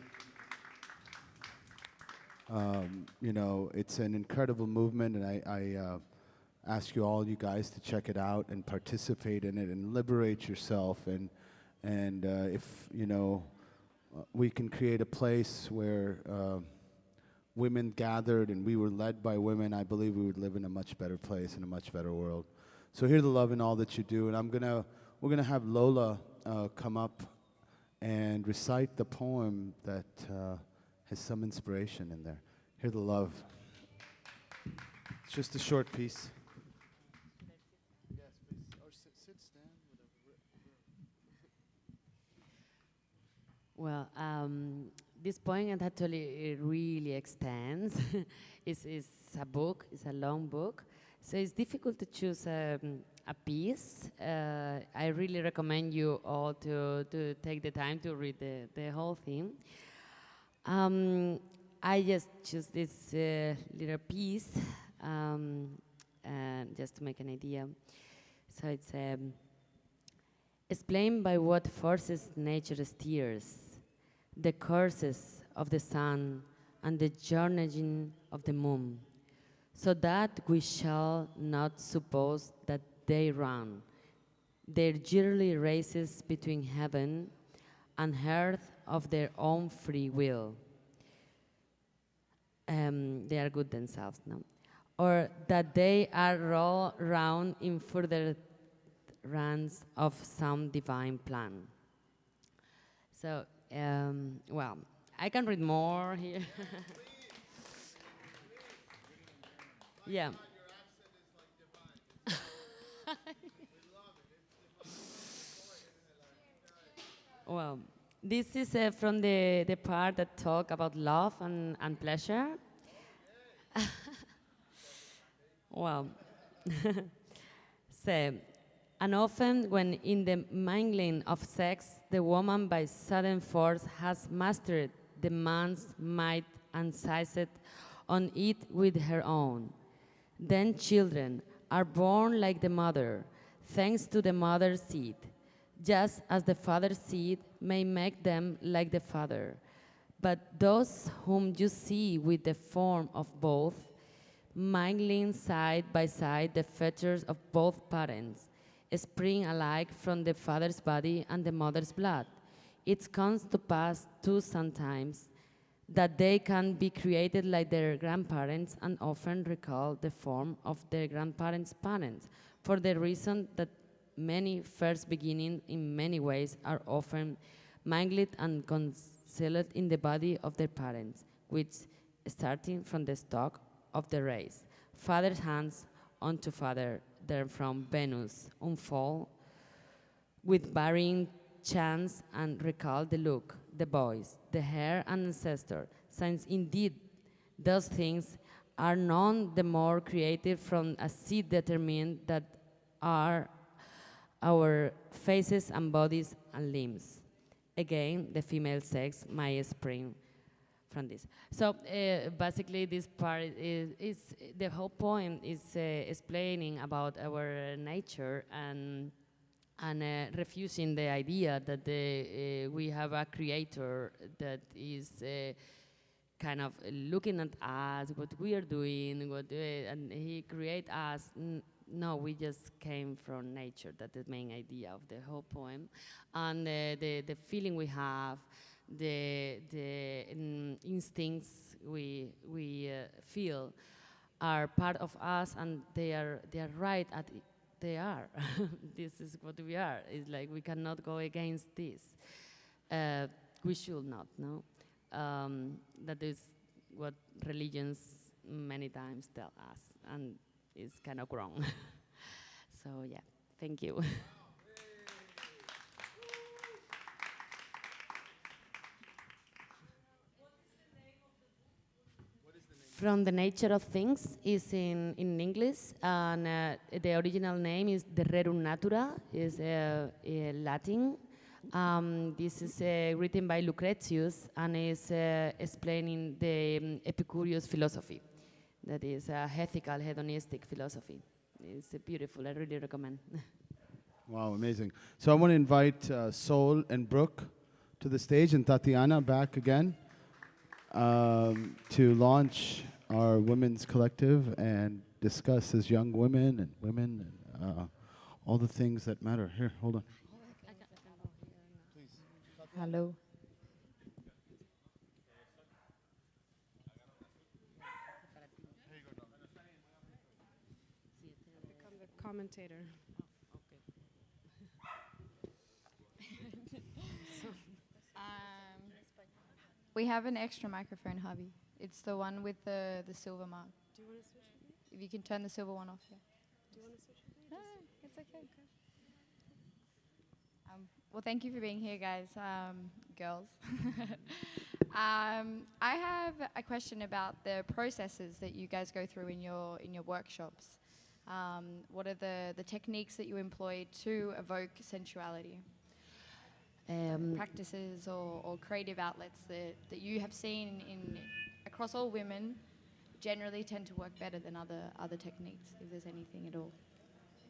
A: It's an incredible movement, and I ask you guys to check it out and participate in it and liberate yourself. And if we can create a place where women gathered and we were led by women, I believe we would live in a much better place, in a much better world. So hear the love in all that you do, and we're gonna have Lola come up and recite the poem that has some inspiration in there. Hear the love. It's just a short piece. Yes, please. Or sit, stand,
B: Well, this poem actually really extends. It's a book. It's a long book, so it's difficult to choose a piece. I really recommend you all to take the time to read the whole thing. I just choose this little piece and just to make an idea. So it's explained by what forces nature steers, the courses of the sun and the journeying of the moon, so that we shall not suppose that they run their yearly races between heaven and earth of their own free will. They are good themselves, no? Or that they are roll round in further runs of some divine plan. So, well, I can read more here. Yeah. Well, this is from the part that talk about love and pleasure. Well, so, and often when in the mingling of sex, the woman by sudden force has mastered the man's might and seized on it with her own. Then children are born like the mother, thanks to the mother's seed, just as the father's seed may make them like the father. But those whom you see with the form of both, mingling side by side the features of both parents, spring alike from the father's body and the mother's blood. It comes to pass too sometimes that they can be created like their grandparents and often recall the form of their grandparents' parents, for the reason that many first beginnings in many ways are often mingled and concealed in the body of their parents, which, starting from the stock of the race, father's hands unto father, then from Venus, unfold with varying chance and recall the look, the voice, the hair and ancestor, since indeed those things are none the more created from a seed determined that are our faces and bodies and limbs. Again, the female sex may spring from this. So basically, this part is the whole point is explaining about our nature and refusing the idea that we have a creator that is kind of looking at us, what we are doing, and he create us. No, we just came from nature. That's the main idea of the whole poem. And the feeling we have, the instincts we feel are part of us, and they are right at they are. This is what we are. It's like we cannot go against this. We should not, no? That is what religions many times tell us, and it's kind of wrong. So yeah, thank you. From the Nature of Things is in English, and the original name is the Rerum Natura, is Latin. This is written by Lucretius and is explaining the Epicurus philosophy. That is a ethical, hedonistic philosophy. It's beautiful, I really recommend.
A: Wow, amazing. So I want to invite Sol and Brooke to the stage, and Tatiana back again to launch our women's collective and discuss as young women and all the things that matter. Here, hold on.
J: Hello.
C: Become the commentator.
J: We have an extra microphone, Javi. It's the one with the silver mark.
C: Do you want to switch with me?
J: If you can turn the silver one off, yeah.
C: Do you want to switch with me?
J: No, it's okay. Well, thank you for being here, guys, girls. I have a question about the processes that you guys go through in your workshops. What are the techniques that you employ to evoke sensuality? Practices or creative outlets that you have seen across all women generally tend to work better than other techniques, if there's anything at all.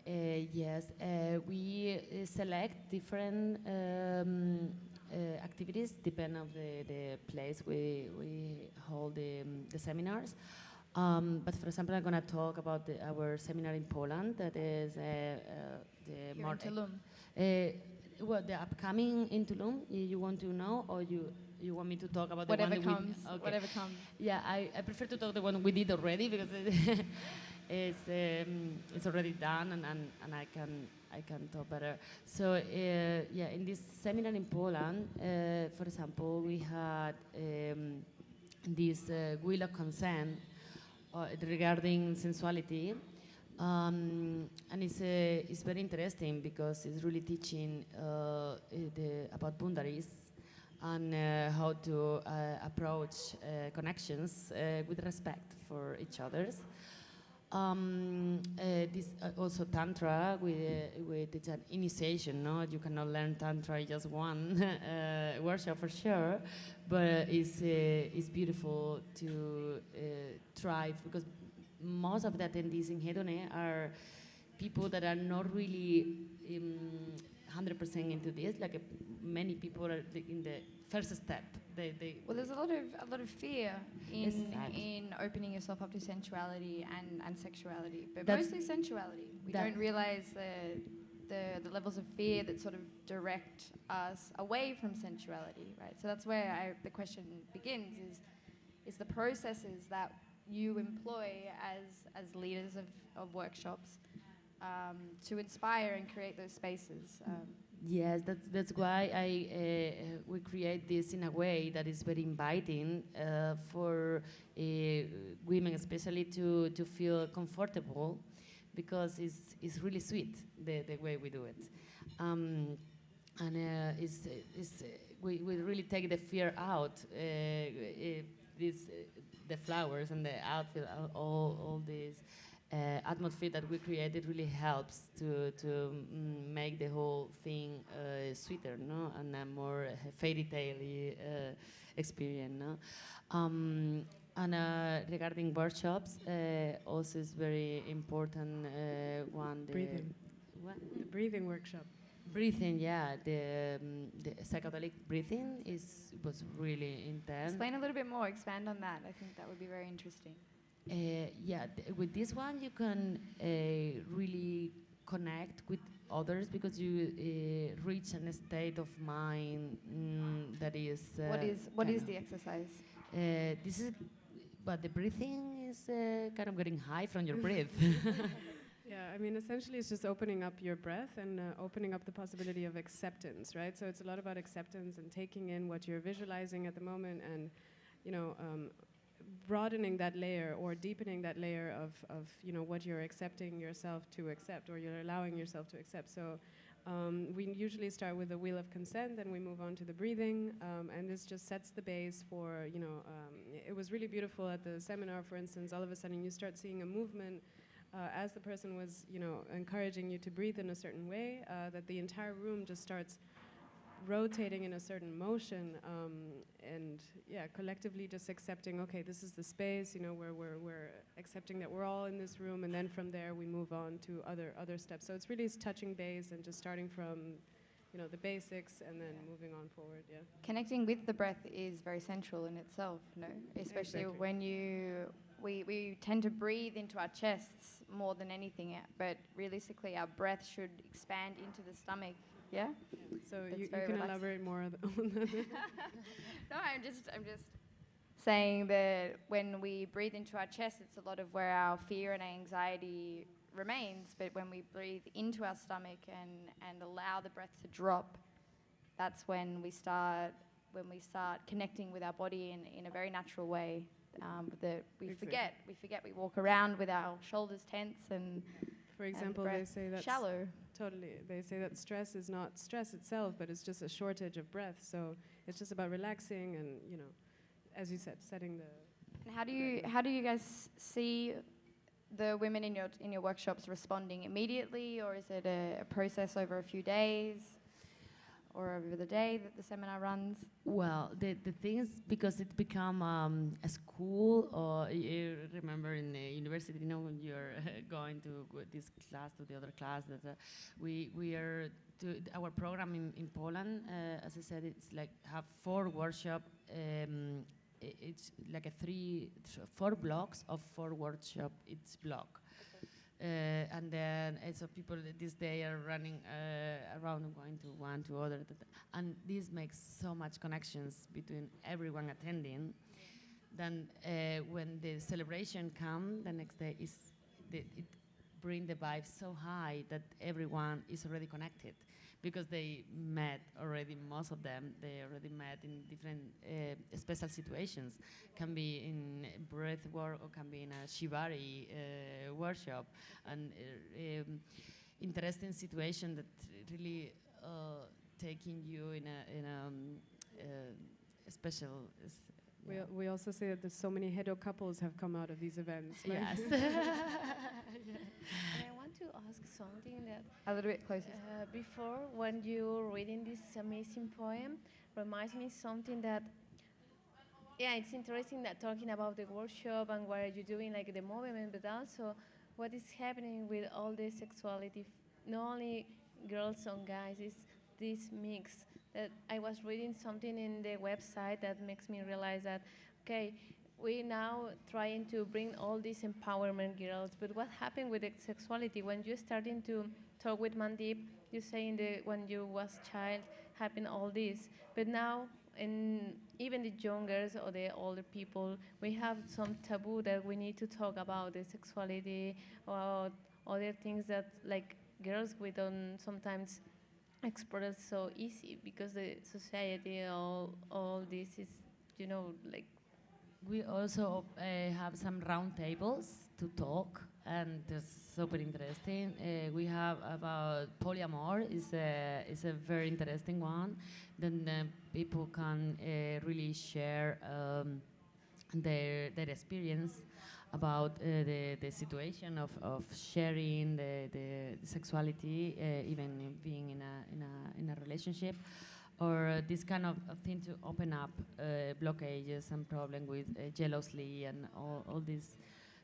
B: Yes, we select different activities depending on the place we hold the seminars. But for example, I'm going to talk about our seminar in Poland. That is the
J: Here in Tulum.
B: Well, the upcoming in Tulum. You want to know, or you want me to talk about
J: whatever
B: the one
J: comes?
B: Okay.
J: Whatever comes.
B: Yeah, I prefer to talk the one we did already because it's already done and I can talk better. So yeah, in this seminar in Poland, for example, we had this wheel of consent regarding sensuality. And it's very interesting because it's really teaching about boundaries and how to approach connections with respect for each other's. This also Tantra with it's an initiation. No, you cannot learn Tantra in just one workshop for sure, but it's beautiful to try because most of the attendees in Hedoné are people that are not really 100% into this. Like many people are in the first step.
J: Well, there's a lot of fear in opening yourself up to sensuality and sexuality, but mostly sensuality. We don't realize the levels of fear that sort of direct us away from sensuality, right? So that's where the question begins: is the processes that you employ as leaders of workshops to inspire and create those spaces.
B: Yes, that's why we create this in a way that is very inviting for women, especially to feel comfortable, because it's really sweet the way we do it, and we really take the fear out. The flowers and the outfit, all these atmosphere that we created really helps to make the whole thing sweeter, no, and a more fairy tale experience, no. And regarding workshops, also is very important one.
C: Breathing.
B: What?
C: The breathing workshop.
B: Breathing, yeah. The psychedelic breathing was really intense.
J: Explain a little bit more. Expand on that. I think that would be very interesting.
B: Yeah, with this one you can really connect with others because you reach a state of mind that is.
J: What is the exercise?
B: This is, but the breathing is kind of getting high from your breath.
C: Yeah, I mean, essentially it's just opening up your breath and opening up the possibility of acceptance, right? So it's a lot about acceptance and taking in what you're visualizing at the moment and, you know, broadening that layer or deepening that layer of you know, what you're accepting yourself to accept or you're allowing yourself to accept. So we usually start with the wheel of consent and we move on to the breathing, and this just sets the base for, you know, it was really beautiful at the seminar, for instance. All of a sudden you start seeing a movement as the person was, you know, encouraging you to breathe in a certain way, that the entire room just starts rotating in a certain motion, and yeah, collectively just accepting, okay, this is the space, you know, where we're accepting that we're all in this room, and then from there we move on to other steps. So it's really touching base and just starting from, you know, the basics and then moving on forward. Yeah.
J: Connecting with the breath is very central in itself, no? Especially
C: Exactly.
J: when we tend to breathe into our chests more than anything, but realistically our breath should expand into the stomach. Yeah.
C: So
J: That's
C: you
J: very
C: can
J: relaxing.
C: elaborate more on that.
J: No, I'm just saying that when we breathe into our chest, it's a lot of where our fear and anxiety remains. But when we breathe into our stomach and allow the breath to drop, that's when we start connecting with our body in a very natural way. That we forget we walk around with our shoulders tense and.
C: For example, they say that
J: shallow.
C: Totally. They say that stress is not stress itself, but it's just a shortage of breath. So it's just about relaxing and, you know, as you said, setting the.
J: And how do you guys see the women in your workshops responding immediately, or is it a process over a few days, or over the day that the seminar runs?
B: Well, the thing is, because it become a school, or you remember in the university, you know, when you're going to this class to the other class, that we are our program in Poland. As I said, it's like have 4 workshops. It's like a 4 blocks of 4 workshops each block. And then so people this day are running around and going to one to other, and this makes so much connections between everyone attending. Then when the celebration comes the next day, it brings the vibe so high that everyone is already connected because they met already. Most of them they already met in different special situations. Can be in breath work or can be in a shibari workshop, and interesting situation that really taking you in a special.
C: We also say that there's so many hedo couples have come out of these events.
B: Yes.
K: And I want to ask something that
J: a little bit closer.
K: Before, when you were reading this amazing poem, reminds me something that. Yeah, it's interesting that talking about the workshop and what are you doing, like the movement, but also what is happening with all the sexuality, not only girls and guys, it's this mix that I was reading something in the website that makes me realize that, okay, we now trying to bring all these empowerment girls, but what happened with the sexuality? When you're starting to talk with Mandeep, you saying that when you was child happened all this, but now in even the younger or the older people, we have some taboo that we need to talk about the sexuality or other things that like girls we don't sometimes express so easy because the society all this is, you know, like.
B: We also have some round tables to talk, and it's super interesting. We have about polyamor is a very interesting one. Then people can really share their experience. about the situation of sharing the sexuality, even being in a relationship, or this kind of thing to open up blockages and problems with jealousy and all these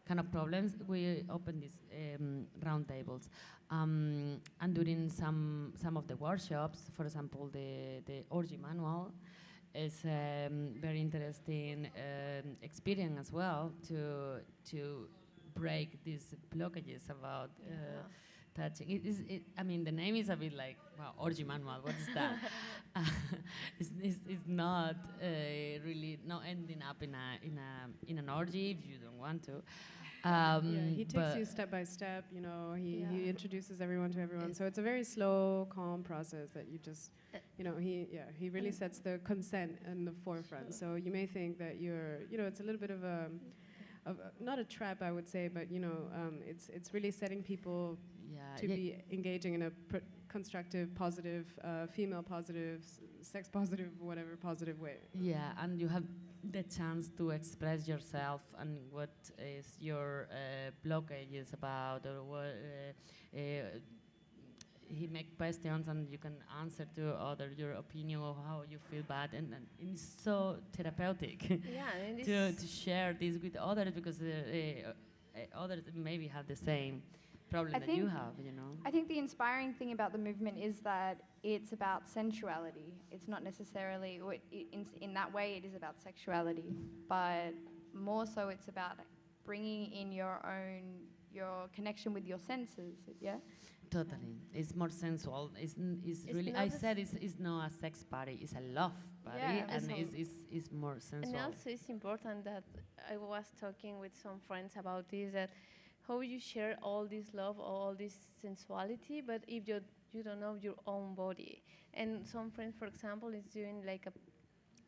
B: kind of problems. We open these roundtables, and during some of the workshops, for example, the orgy manual is very interesting experience as well to break these blockages about touching. I mean, the name is a bit like, wow, orgy manual. What is that? It's not really not ending up in an orgy if you don't want to.
C: He takes you step by step. You know, he introduces everyone to everyone. So it's a very slow, calm process that you just, you know, he really sets the consent in the forefront. So you may think that you're, you know, it's a little bit of a not a trap, I would say, but you know, it's really setting people to be engaging in a constructive, positive, female positive, sex positive, whatever positive way.
B: Yeah, and you have the chance to express yourself and what is your blockage is about, or what he make questions and you can answer to other your opinion of how you feel bad, and it's so therapeutic to share this with others, because others maybe have the same problem that you have, you know.
J: I think the inspiring thing about the movement is that it's about sensuality. It's not necessarily, in that way it is about sexuality, but more so it's about bringing in your connection with your senses, yeah?
B: Totally. It's more sensual. It's really, I said it's not a sex party, it's a love party, and it's more sensual.
K: And also it's important that I was talking with some friends about this, that how you share all this love, all this sensuality, but if you don't know your own body. And some friends, for example, is doing like a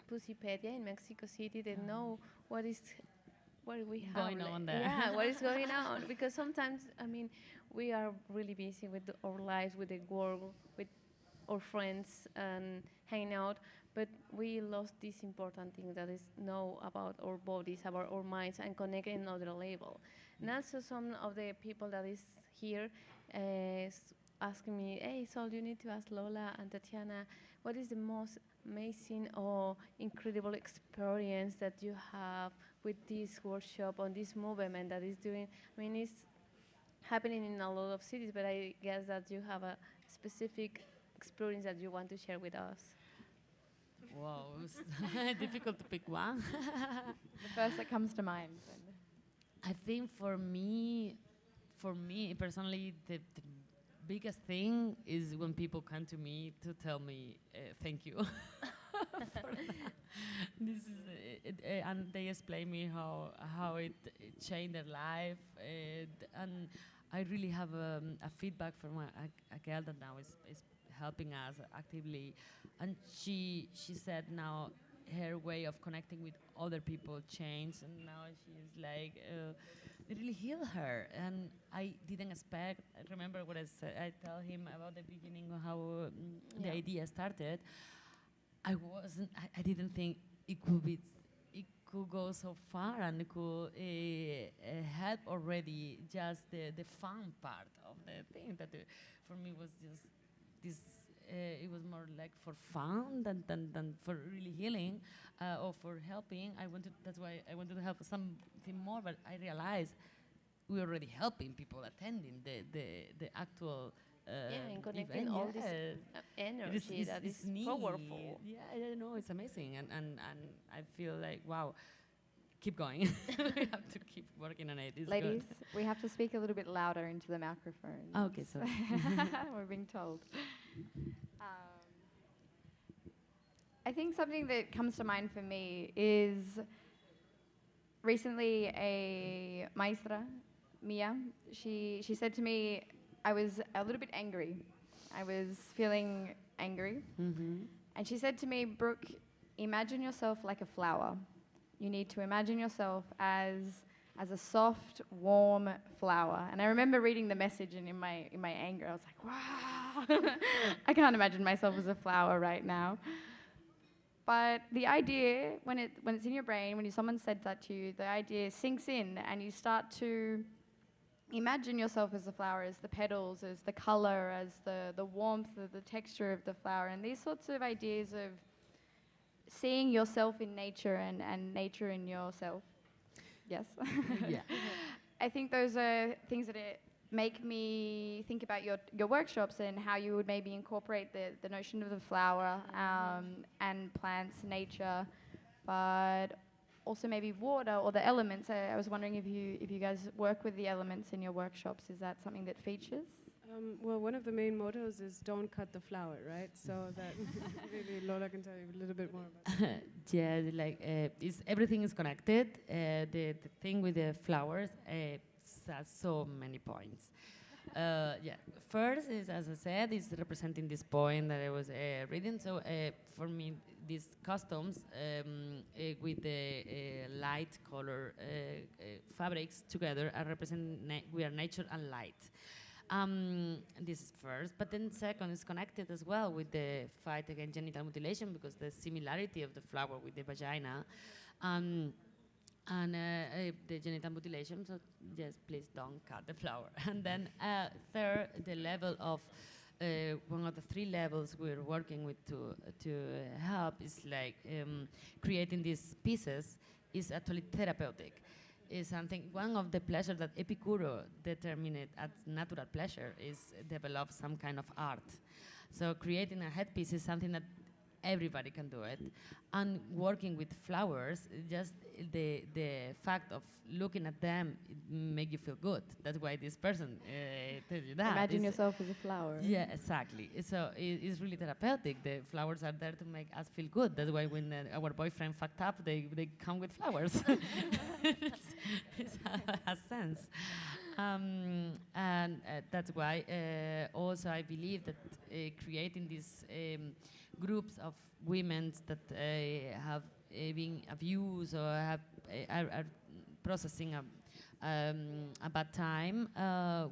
K: Pussypedia in Mexico City. They know what we have
B: going on there.
K: Yeah, what is going on? Because sometimes, I mean, we are really busy with our lives, with the work, with our friends, and hanging out. But we lost this important thing that is know about our bodies, about our minds, and connect in another level. And also some of the people that is here asking me, hey, so you need to ask Lola and Tatiana, what is the most amazing or incredible experience that you have with this workshop on this movement that is doing? I mean, it's happening in a lot of cities, but I guess that you have a specific experience that you want to share with us.
B: Wow, it's difficult to pick one.
J: The first that comes to mind.
B: I think for me personally, the biggest thing is when people come to me to tell me thank you. This is and they explain me how it changed their life, and I really have a feedback from a girl that now is helping us actively, and she said now her way of connecting with other people changed, and now she is like it really healed her, and I didn't expect. I remember what I said. I tell him about the beginning of how the idea started. I didn't think it could go so far, and it could help already. Just the fun part of the thing that for me was just this. It was more like for fun than for really healing or for helping. That's why I wanted to help something more. But I realized we're already helping people attending the actual.
K: And connecting all this energy that is powerful.
B: Yeah, I know, it's amazing, and I feel like, wow, keep going. We have to keep working on it. It's
J: Ladies,
B: good.
J: we have to speak a little bit louder into the microphone.
B: Okay, sorry.
J: We're being told. I think something that comes to mind for me is recently a maestra, Mia, she said to me, I was a little bit angry. I was feeling angry.
B: Mm-hmm.
J: And she said to me, Brooke, imagine yourself like a flower. You need to imagine yourself as a soft, warm flower. And I remember reading the message, and in my anger, I was like, wow, I can't imagine myself as a flower right now. But the idea, when it's in your brain, when someone said that to you, the idea sinks in, and you start to imagine yourself as the flower, as the petals, as the color, as the warmth, the texture of the flower, and these sorts of ideas of seeing yourself in nature and nature in yourself. Yes.
B: Yeah.
J: I think those are things that make me think about your workshops and how you would maybe incorporate the notion of the flower and plants, nature, but also maybe water or the elements. I was wondering if you guys work with the elements in your workshops. Is that something that features?
C: Well, one of the main mottos is don't cut the flower, right? So that maybe Lola can tell you a little bit more about that.
B: Yeah, like everything is connected. The thing with the flowers has so many points. Yeah, first is, as I said, is representing this point that I was reading. So for me, these costumes with the light color fabrics together are we are nature and light. This is first, but then second is connected as well with the fight against genital mutilation, because the similarity of the flower with the vagina and the genital mutilation. So yes, please don't cut the flower. And then third, the level of one of the three levels we're working with to help is like creating these pieces is actually therapeutic. Is something, one of the pleasures that Epicuro determined as natural pleasure is develop some kind of art. So creating a headpiece is something that everybody can do it. And working with flowers, just the fact of looking at them, it make you feel good. That's why this person tells you that.
J: Imagine yourself as a flower.
B: Yeah, exactly. So it's really therapeutic. The flowers are there to make us feel good. That's why when our boyfriend fucked up, they come with flowers. It has sense. And that's why also I believe that creating these groups of women that have been abused or have are processing a bad time,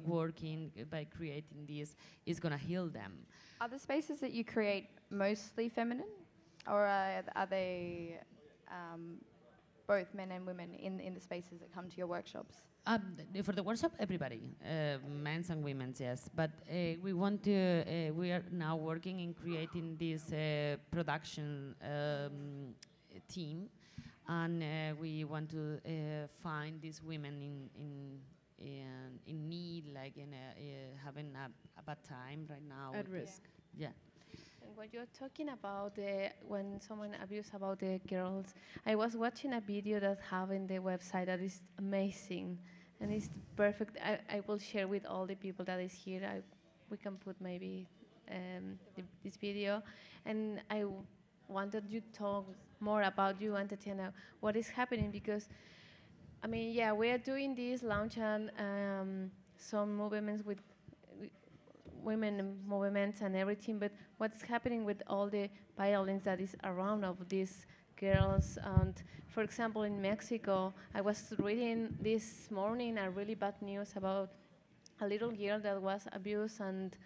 B: working by creating this is going to heal them.
J: Are the spaces that you create mostly feminine, or are they both men and women in the spaces that come to your workshops?
B: For the workshop, everybody, men's and women's, yes. But we want to, we are now working in creating this production team, and we want to find these women in need, like having a bad time right now.
C: At risk.
B: Yeah.
K: And what you're talking about, when someone abused about the girls, I was watching a video that have in the website that is amazing. And it's perfect. I will share with all the people that is here. We can put maybe this video. And I wanted you to talk more about you and Tatiana, what is happening, because, I mean, yeah, we are doing this launch and some movements with women movements and everything, but what's happening with all the violence that is around of these girls? And for example, in Mexico, I was reading this morning a really bad news about a little girl that was abused and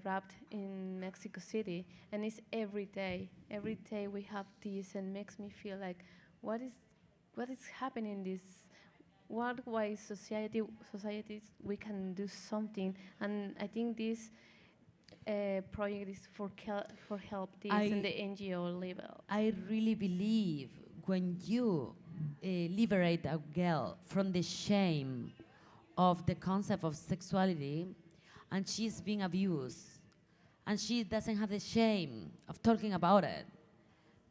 K: raped in Mexico City, and it's every day. Every day we have this, and makes me feel like, what is happening in this? What way societies we can do something, and I think this project is for help this in the NGO level.
B: I really believe when you liberate a girl from the shame of the concept of sexuality, and she's being abused, and she doesn't have the shame of talking about it,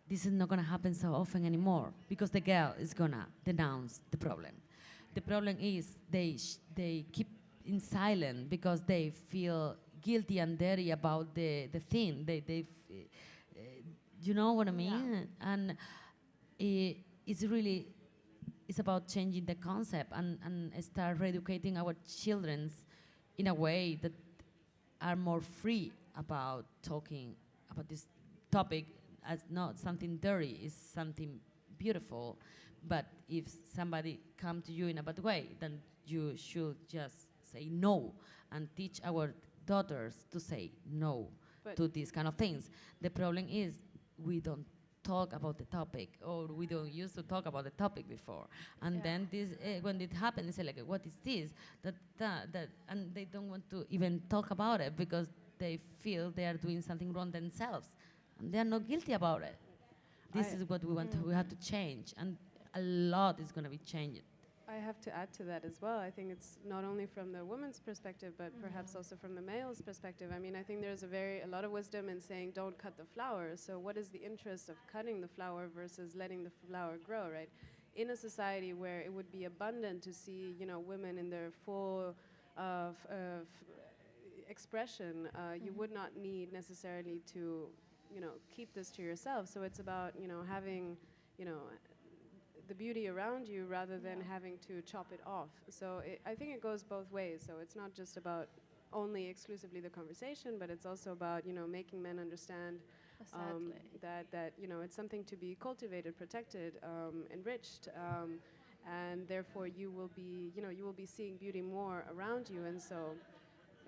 B: this is not going to happen so often anymore, because the girl is going to denounce the problem. The problem is they keep in silent because they feel guilty and dirty about the thing. You know what I mean? Yeah. And it's about changing the concept and start re-educating our children in a way that are more free about talking about this topic as not something dirty, it's something beautiful. But if somebody come to you in a bad way, then you should just say no and teach our daughters to say no to these kind of things. The problem is we don't talk about the topic, or we don't used to talk about the topic before. And then this, when it happens, they say like, what is this? That, and they don't want to even talk about it because they feel they are doing something wrong themselves, and they are not guilty about it. This is what we want. We have to change, and a lot is going to be changed.
C: I have to add to that as well. I think it's not only from the woman's perspective, but perhaps also from the male's perspective. I mean, I think there's a lot of wisdom in saying don't cut the flower. So what is the interest of cutting the flower versus letting the flower grow, right? In a society where it would be abundant to see, women in their full expression, you would not need necessarily to, keep this to yourself. So it's about, having, the beauty around you rather than having to chop it off. So I think it goes both ways. So it's not just about only exclusively the conversation, but it's also about, making men understand that it's something to be cultivated, protected, enriched, and therefore you will be seeing beauty more around you. And so,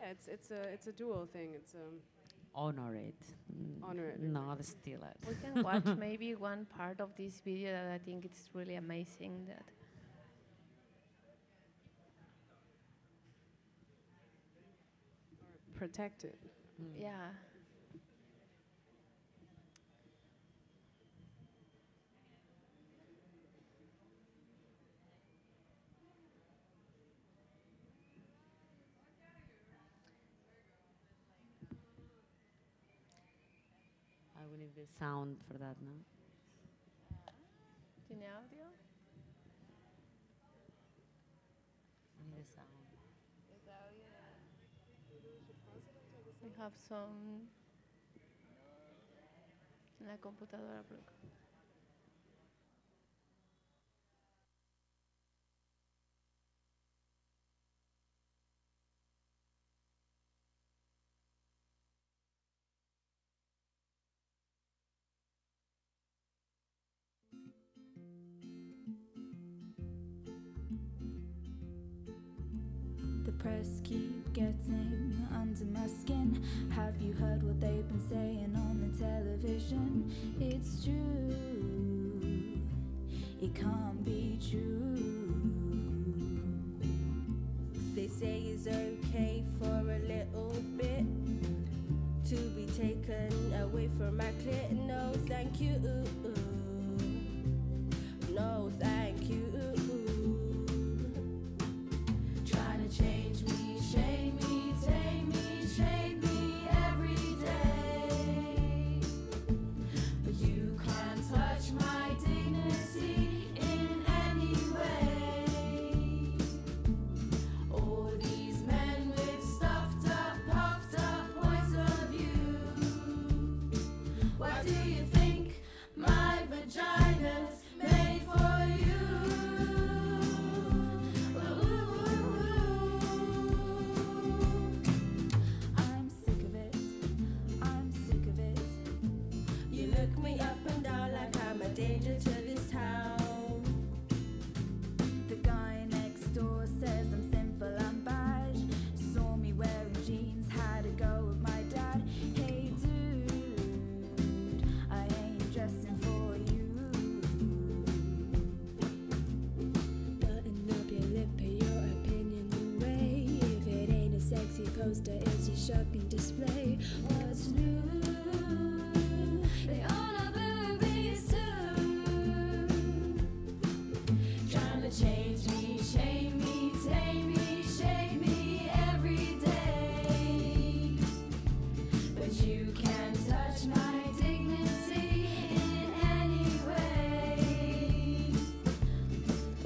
C: it's a dual thing. It's
B: honor it.
C: Honor it.
B: Not steal it.
K: We can watch maybe one part of this video that I think it's really amazing. That
C: protected.
K: Yeah.
B: We need the sound for that, no?
K: ¿Tiene audio?
B: We need the sound.
K: We have some en la computadora.
L: Press keep getting under my skin. Have you heard what they've been saying on the television? It's true, it can't be true. They say it's okay for a little bit to be taken away from my clit. No thank you, no thank you. Trying to change me, shame me, tame me, shame me every day. But you can't touch my dignity in any way. All these men with stuffed up, puffed up points of view. Why do you think my vagina's made for you? Danger to this town. The guy next door says I'm sinful, I'm bad. Saw me wearing jeans, had a go with my dad. Hey dude, I ain't dressing for you. Button up your lip, put your opinion away. If it ain't a sexy poster, it's your shocking display. What's new? They all are boobies too. Change me, shame me, tame me, shame me every day. But you can't touch my dignity in any way.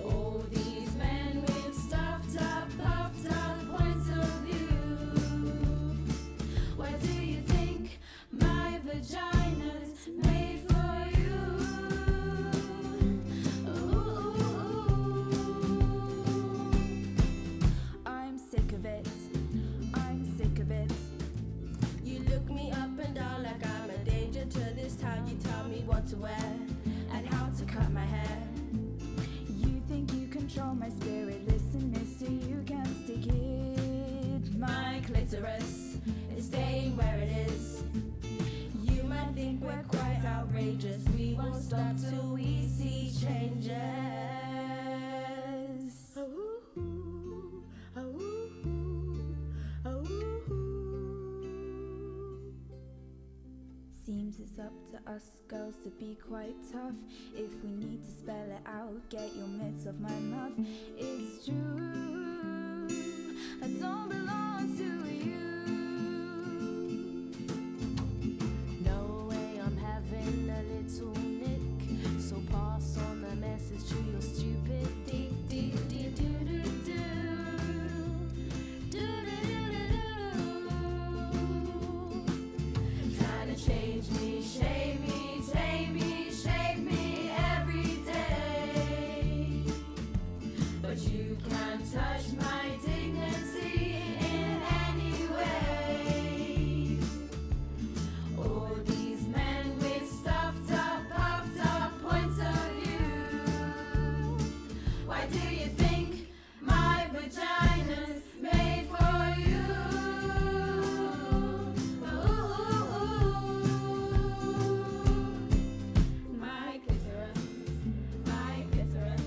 L: All these men with stuffed up, puffed up points of view. Where do you think us girls to be quite tough. If we need to spell it out, get your mitts off my muff. It's true, I don't belong to you. No way I'm having a little nick, so pass on the message to your stupid dick. Trying to change me, shame me, tame me, shape me every day, but you can't touch my dignity in any way. All these men with stuffed up, puffed up points of view. Why do you think my vagina's made for you? My clitoris, my clitoris,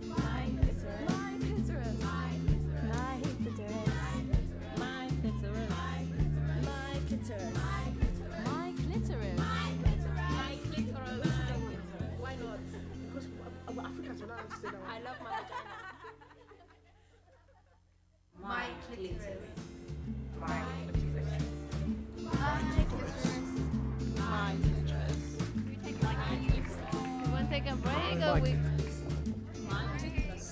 L: my clitoris, my clitoris, my clitoris, my clitoris, my clitoris, my clitoris, my clitoris. Why not? Because Africans are not allowed to say that one. I love my vagina. My clitoris. My clitoris. My clitoris. My clitoris.
K: You want to take a break or we?
L: My clitoris.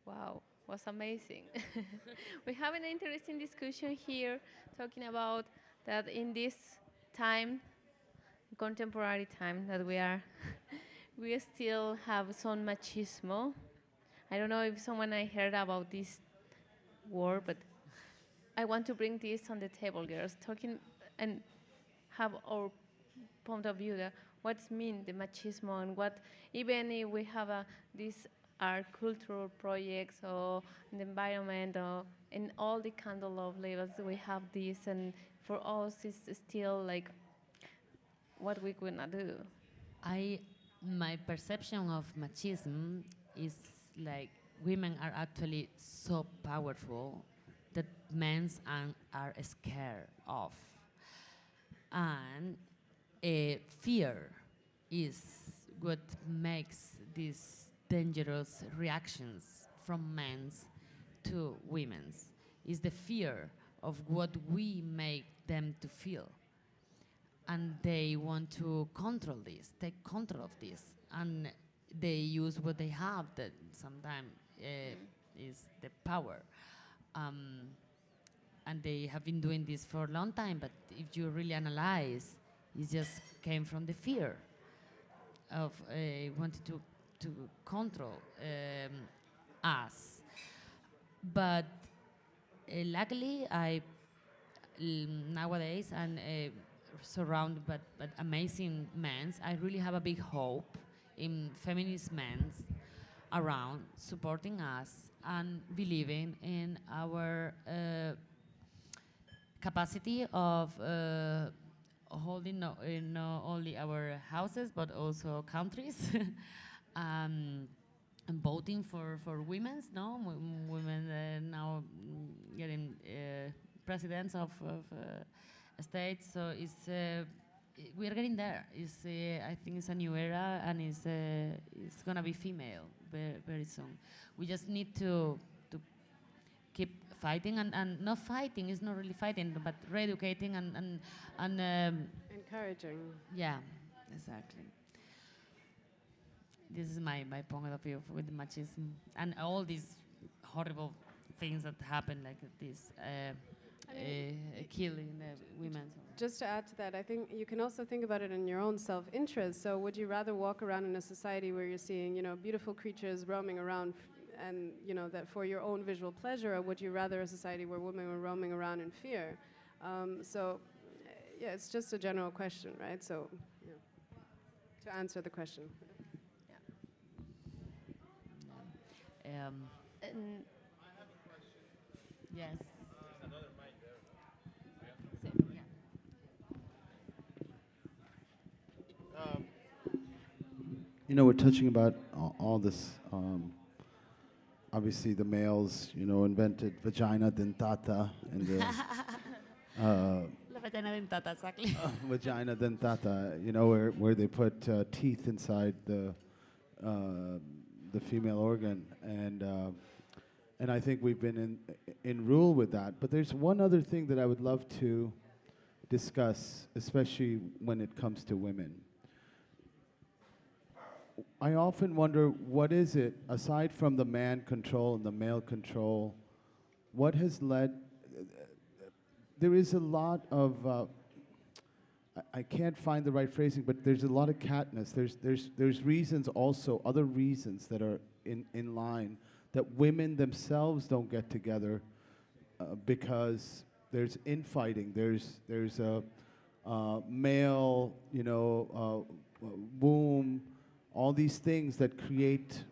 K: Wow, was amazing. We have an interesting discussion here talking about that in this time, contemporary time that we are, we still have some machismo. I don't know if someone I heard about this word, but I want to bring this on the table, girls, talking and have our point of view that what's mean the machismo and what, even if we have these art cultural projects or in the environment or in all the kind of love labels we have this, and for us it's still like what we could not do.
B: My perception of machismo is like women are actually so powerful that men are scared of, and fear is what makes these dangerous reactions from men to women's. Is the fear of what we make them to feel, and they want to control this, take control of this, and they use what they have that sometimes is the power. And they have been doing this for a long time, but if you really analyze, it just came from the fear of wanting to control us. But luckily, nowadays, and surrounded by amazing men, I really have a big hope in feminist men around supporting us and believing in our capacity of holding not only our houses but also countries, and voting for women's. No, women now getting presidents of states. So it's we are getting there. I think it's a new era, and it's gonna be female very soon. We just need to keep fighting and not fighting. It's not really fighting, but re-educating and
C: encouraging.
B: Yeah, exactly. This is my point of view with machismo and all these horrible things that happen, like this killing women.
C: Just to add to that, I think you can also think about it in your own self-interest. So would you rather walk around in a society where you're seeing, beautiful creatures roaming around and, that for your own visual pleasure, or would you rather a society where women were roaming around in fear? Yeah, it's just a general question, right? So, to answer the question.
B: Yes.
A: We're touching about all this obviously the males, invented vagina dentata and the
B: La vagina dentata, exactly.
A: vagina dentata, where they put teeth inside the female organ, and I think we've been in rule with that. But there's one other thing that I would love to discuss, especially when it comes to women. I often wonder, what is it, aside from the man control and the male control, what has led, there is a lot of, I can't find the right phrasing, but there's a lot of catness. There's reasons also, other reasons that are in line, that women themselves don't get together because there's infighting. There's a male, womb, all these things that create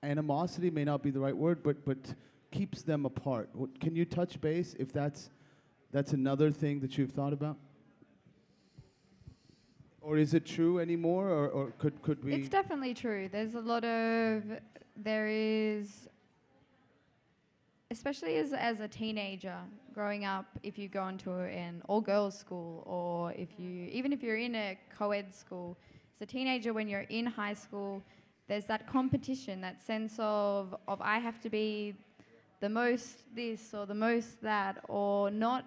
A: animosity may not be the right word, but keeps them apart. Can you touch base if that's another thing that you've thought about? Or is it true anymore, or could we?
J: It's definitely true. There is, especially as a teenager growing up, if you go into an all-girls school, or even if you're in a co-ed school, as a teenager when you're in high school, there's that competition, that sense of I have to be the most this or the most that, or not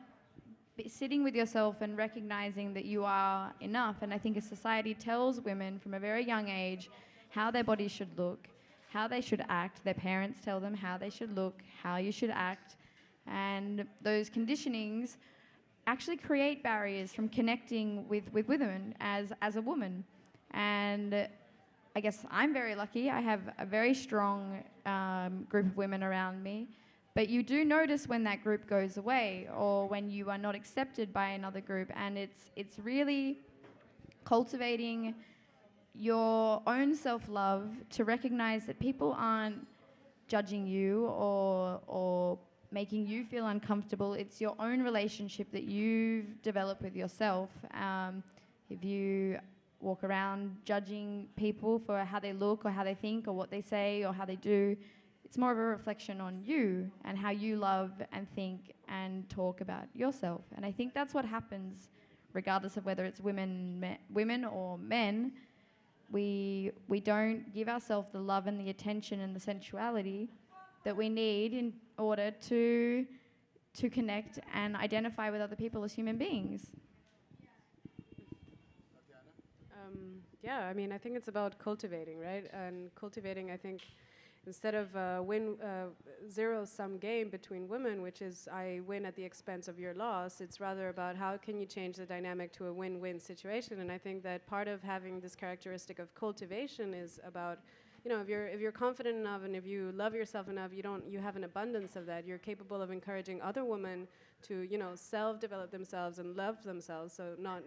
J: sitting with yourself and recognizing that you are enough. And I think a society tells women from a very young age how their bodies should look, how they should act. Their parents tell them how they should look, how you should act. And those conditionings actually create barriers from connecting with women as a woman. And I guess I'm very lucky. I have a very strong group of women around me. But you do notice when that group goes away, or when you are not accepted by another group. And it's really cultivating your own self-love to recognize that people aren't judging you or making you feel uncomfortable. It's your own relationship that you've developed with yourself. If you walk around judging people for how they look or how they think or what they say or how they do, it's more of a reflection on you and how you love and think and talk about yourself. And I think that's what happens regardless of whether it's women or men. We don't give ourselves the love and the attention and the sensuality that we need in order to connect and identify with other people as human beings.
C: Yeah, I mean, I think it's about cultivating, right? And cultivating, I think, instead of zero-sum game between women, which is I win at the expense of your loss, it's rather about how can you change the dynamic to a win-win situation. And I think that part of having this characteristic of cultivation is about, if you're confident enough and if you love yourself enough, you have an abundance of that. You're capable of encouraging other women to, self-develop themselves and love themselves. So not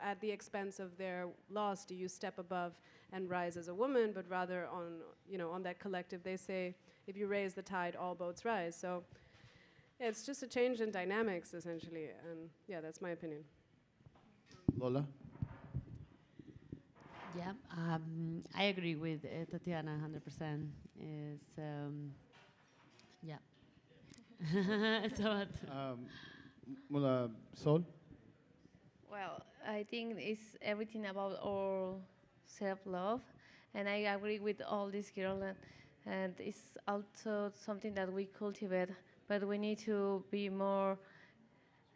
C: at the expense of their loss do you step above and rise as a woman, but rather on that collective. They say, if you raise the tide, all boats rise. So yeah, it's just a change in dynamics, essentially. And yeah, that's my opinion.
A: Lola?
B: Yeah, I agree with Tatiana 100%. Yeah. So,
A: Sol?
K: Well, I think it's everything about our self-love, and I agree with all these girls, and it's also something that we cultivate, but we need to be more,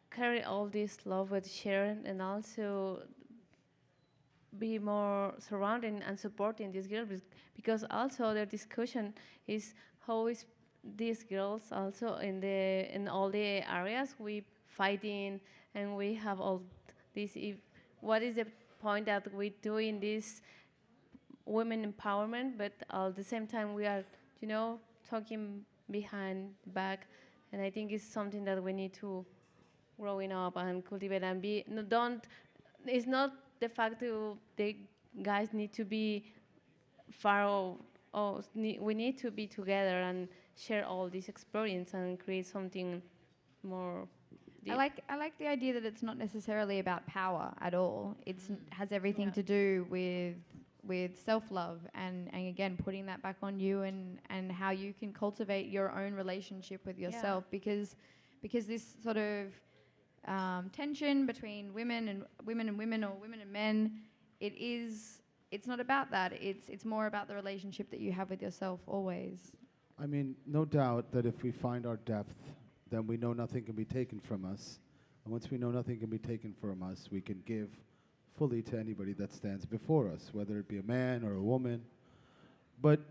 K: carry all this love with sharing, and also be more surrounding and supporting these girls, because also their discussion is how is these girls also in all the areas we fighting, and we have all this. What is the point that we doing this women empowerment, but at the same time we are, talking behind the back, and I think it's something that we need to growing up and cultivate and be. It's not the fact that the guys need to be far. We need to be together and share all this experience and create something more.
J: I like the idea that it's not necessarily about power at all. It has everything to do with with self-love and again putting that back on you and how you can cultivate your own relationship with yourself because this sort of tension between women and women or women and men, it's not about that. It's more about the relationship that you have with yourself always.
A: I mean, no doubt that if we find our depth, then we know nothing can be taken from us. And once we know nothing can be taken from us, we can give fully to anybody that stands before us, whether it be a man or a woman. But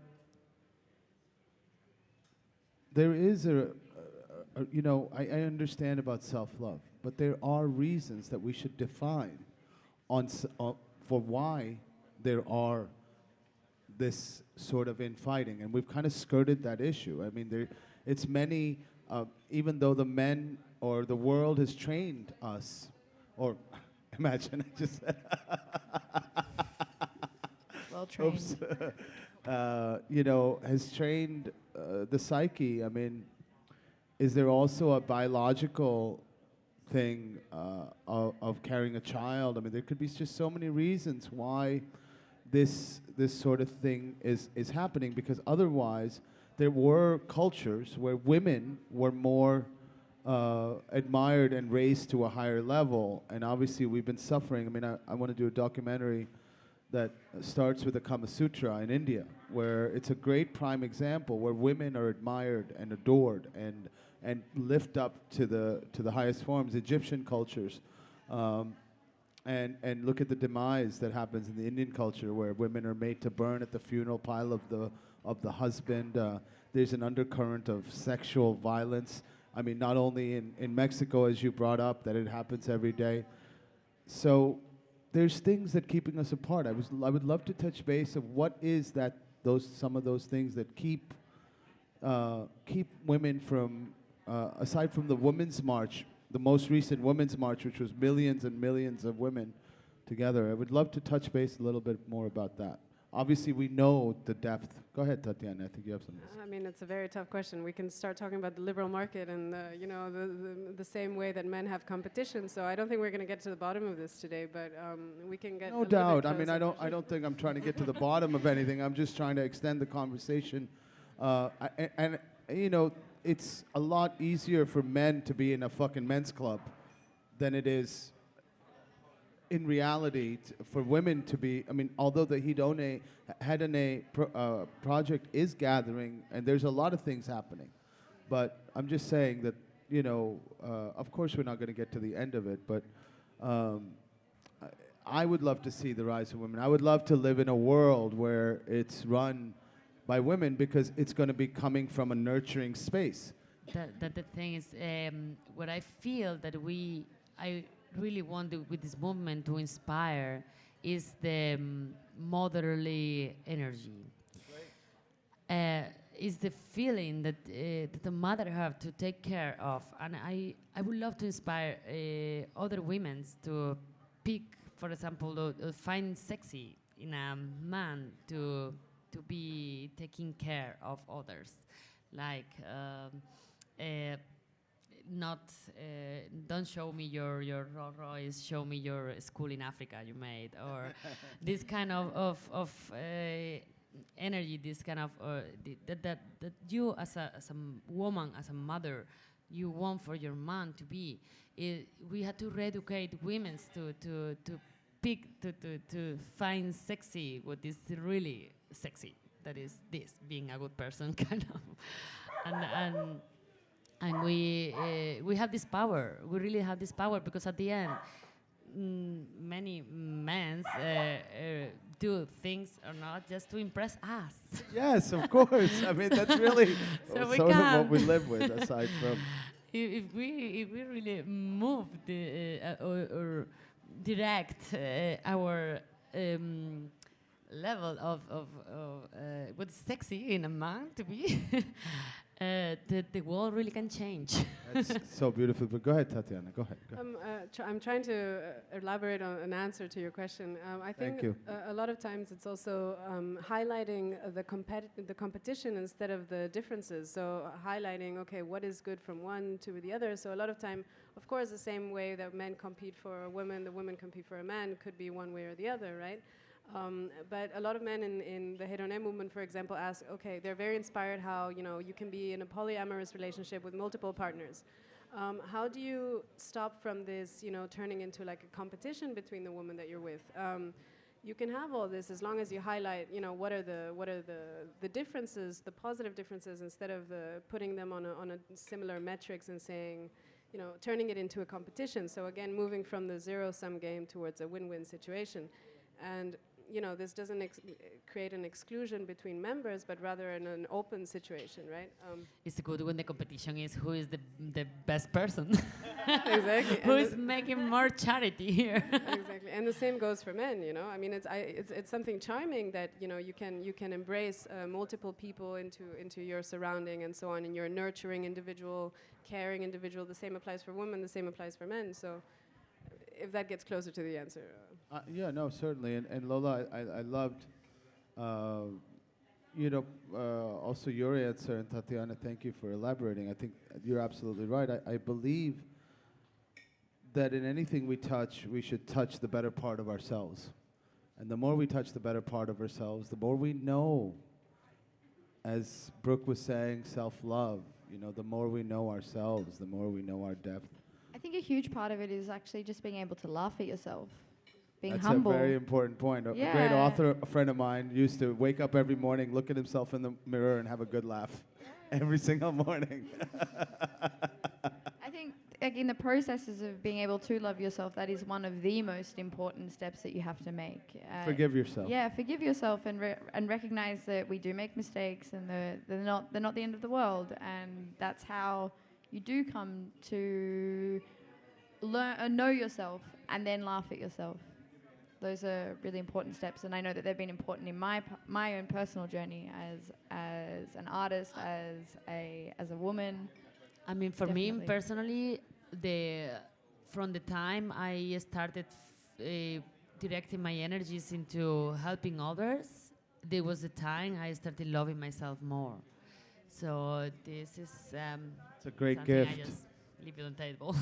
A: there is you know, I understand about self-love, but there are reasons that we should define for why there are this sort of infighting, and we've kind of skirted that issue. I mean, it's many, even though the men or the world has trained us, or imagine I just
J: well trained.
A: Oops. You know, has trained the psyche. I mean, is there also a biological thing of carrying a child? I mean, there could be just so many reasons why this sort of thing is happening, because otherwise there were cultures where women were more admired and raised to a higher level, and obviously we've been suffering. I mean, I want to do a documentary that starts with the Kama Sutra in India, where it's a great prime example where women are admired and adored and lift up to the highest forms, Egyptian cultures. And look at the demise that happens in the Indian culture, where women are made to burn at the funeral pile of the husband. There's an undercurrent of sexual violence. I mean, not only in Mexico, as you brought up, that it happens every day. So there's things that keeping us apart. I would love to touch base of what is that some of those things that keep women from, aside from the Women's March, the most recent Women's March, which was millions and millions of women together. I would love to touch base a little bit more about that. Obviously, we know the depth. Go ahead, Tatiana. I think you have something.
C: I mean, it's a very tough question. We can start talking about the liberal market and you know, the same way that men have competition. So I don't think we're going to get to the bottom of this today, but we can get.
A: No doubt. I mean, I don't think I'm trying to get to the bottom of anything. I'm just trying to extend the conversation, and you know, it's a lot easier for men to be in a fucking men's club than it is in reality for women to be. I mean, although the Hedoné project is gathering, and there's a lot of things happening, but I'm just saying that, you know, of course we're not going to get to the end of it, but I would love to see the rise of women. I would love to live in a world where it's run by women, because it's going to be coming from a nurturing space.
B: The thing is, what I feel that I really want with this movement to inspire is the motherly energy. Is the feeling that the mother have to take care of, and I would love to inspire other women to pick, for example, find sexy in a man to be taking care of others, like not don't show me your Rolls Royce, show me your school in Africa you made, or this kind of energy, this kind of that you as a woman, as a mother, you want for your man to be. We had to re-educate women to pick to find sexy what is really sexy, that is this being a good person kind of, and we have this power. We really have this power, because at the end, many men do things or not just to impress us.
A: Yes, of course. I mean, that's really
B: so
A: sort of what we live with, aside from.
B: If we really move or direct our level of what's sexy in a man to be, the world really can change.
A: That's so beautiful. But go ahead, Tatiana. Go ahead.
C: I'm trying to elaborate on an answer to your question. I think a lot of times it's also highlighting the competition instead of the differences. So highlighting, okay, what is good from one to the other. So a lot of time, of course, the same way that men compete for women, the women compete for a man, could be one way or the other, right? But a lot of men in the Hedoné movement, for example, ask, okay, they're very inspired how, you know, you can be in a polyamorous relationship with multiple partners. How do you stop from this, you know, turning into like a competition between the women that you're with? You can have all this as long as you highlight, you know, what are the differences, the positive differences, instead of putting them on a similar metrics and saying, you know, turning it into a competition. So again, moving from the zero-sum game towards a win-win situation. And you know, this doesn't create an exclusion between members, but rather in an open situation, right?
B: It's good when the competition is who is the best person.
C: Exactly.
B: Who is making more charity here.
C: Exactly, and the same goes for men. You know, I mean, it's something charming that, you know, you can embrace multiple people into your surrounding and so on, and you're a nurturing individual, caring individual. The same applies for women. The same applies for men. So, if that gets closer to the answer.
A: Yeah, no, certainly. And Lola, I loved, you know, also your answer, and Tatiana, thank you for elaborating. I think you're absolutely right. I believe that in anything we touch, we should touch the better part of ourselves. And the more we touch the better part of ourselves, the more we know, as Brooke was saying, self-love, you know, the more we know ourselves, the more we know our depth.
J: I think a huge part of it is actually just being able to laugh at yourself, being
A: That's
J: humble.
A: That's a very important point. A great author, a friend of mine, used to wake up every morning, look at himself in the mirror, and have a good laugh every single morning.
J: I think like, in the processes of being able to love yourself, that is one of the most important steps that you have to make.
A: Forgive yourself.
J: Yeah, forgive yourself and recognize that we do make mistakes and they're not the end of the world. And that's how you do come to know yourself and then laugh at yourself. Those are really important steps, and I know that they've been important in my own personal journey as an artist, as a woman.
B: I mean, for me personally, from the time I started directing my energies into helping others, there was a time I started loving myself more. So this is
A: it's a great gift.
B: I just leave it on the table.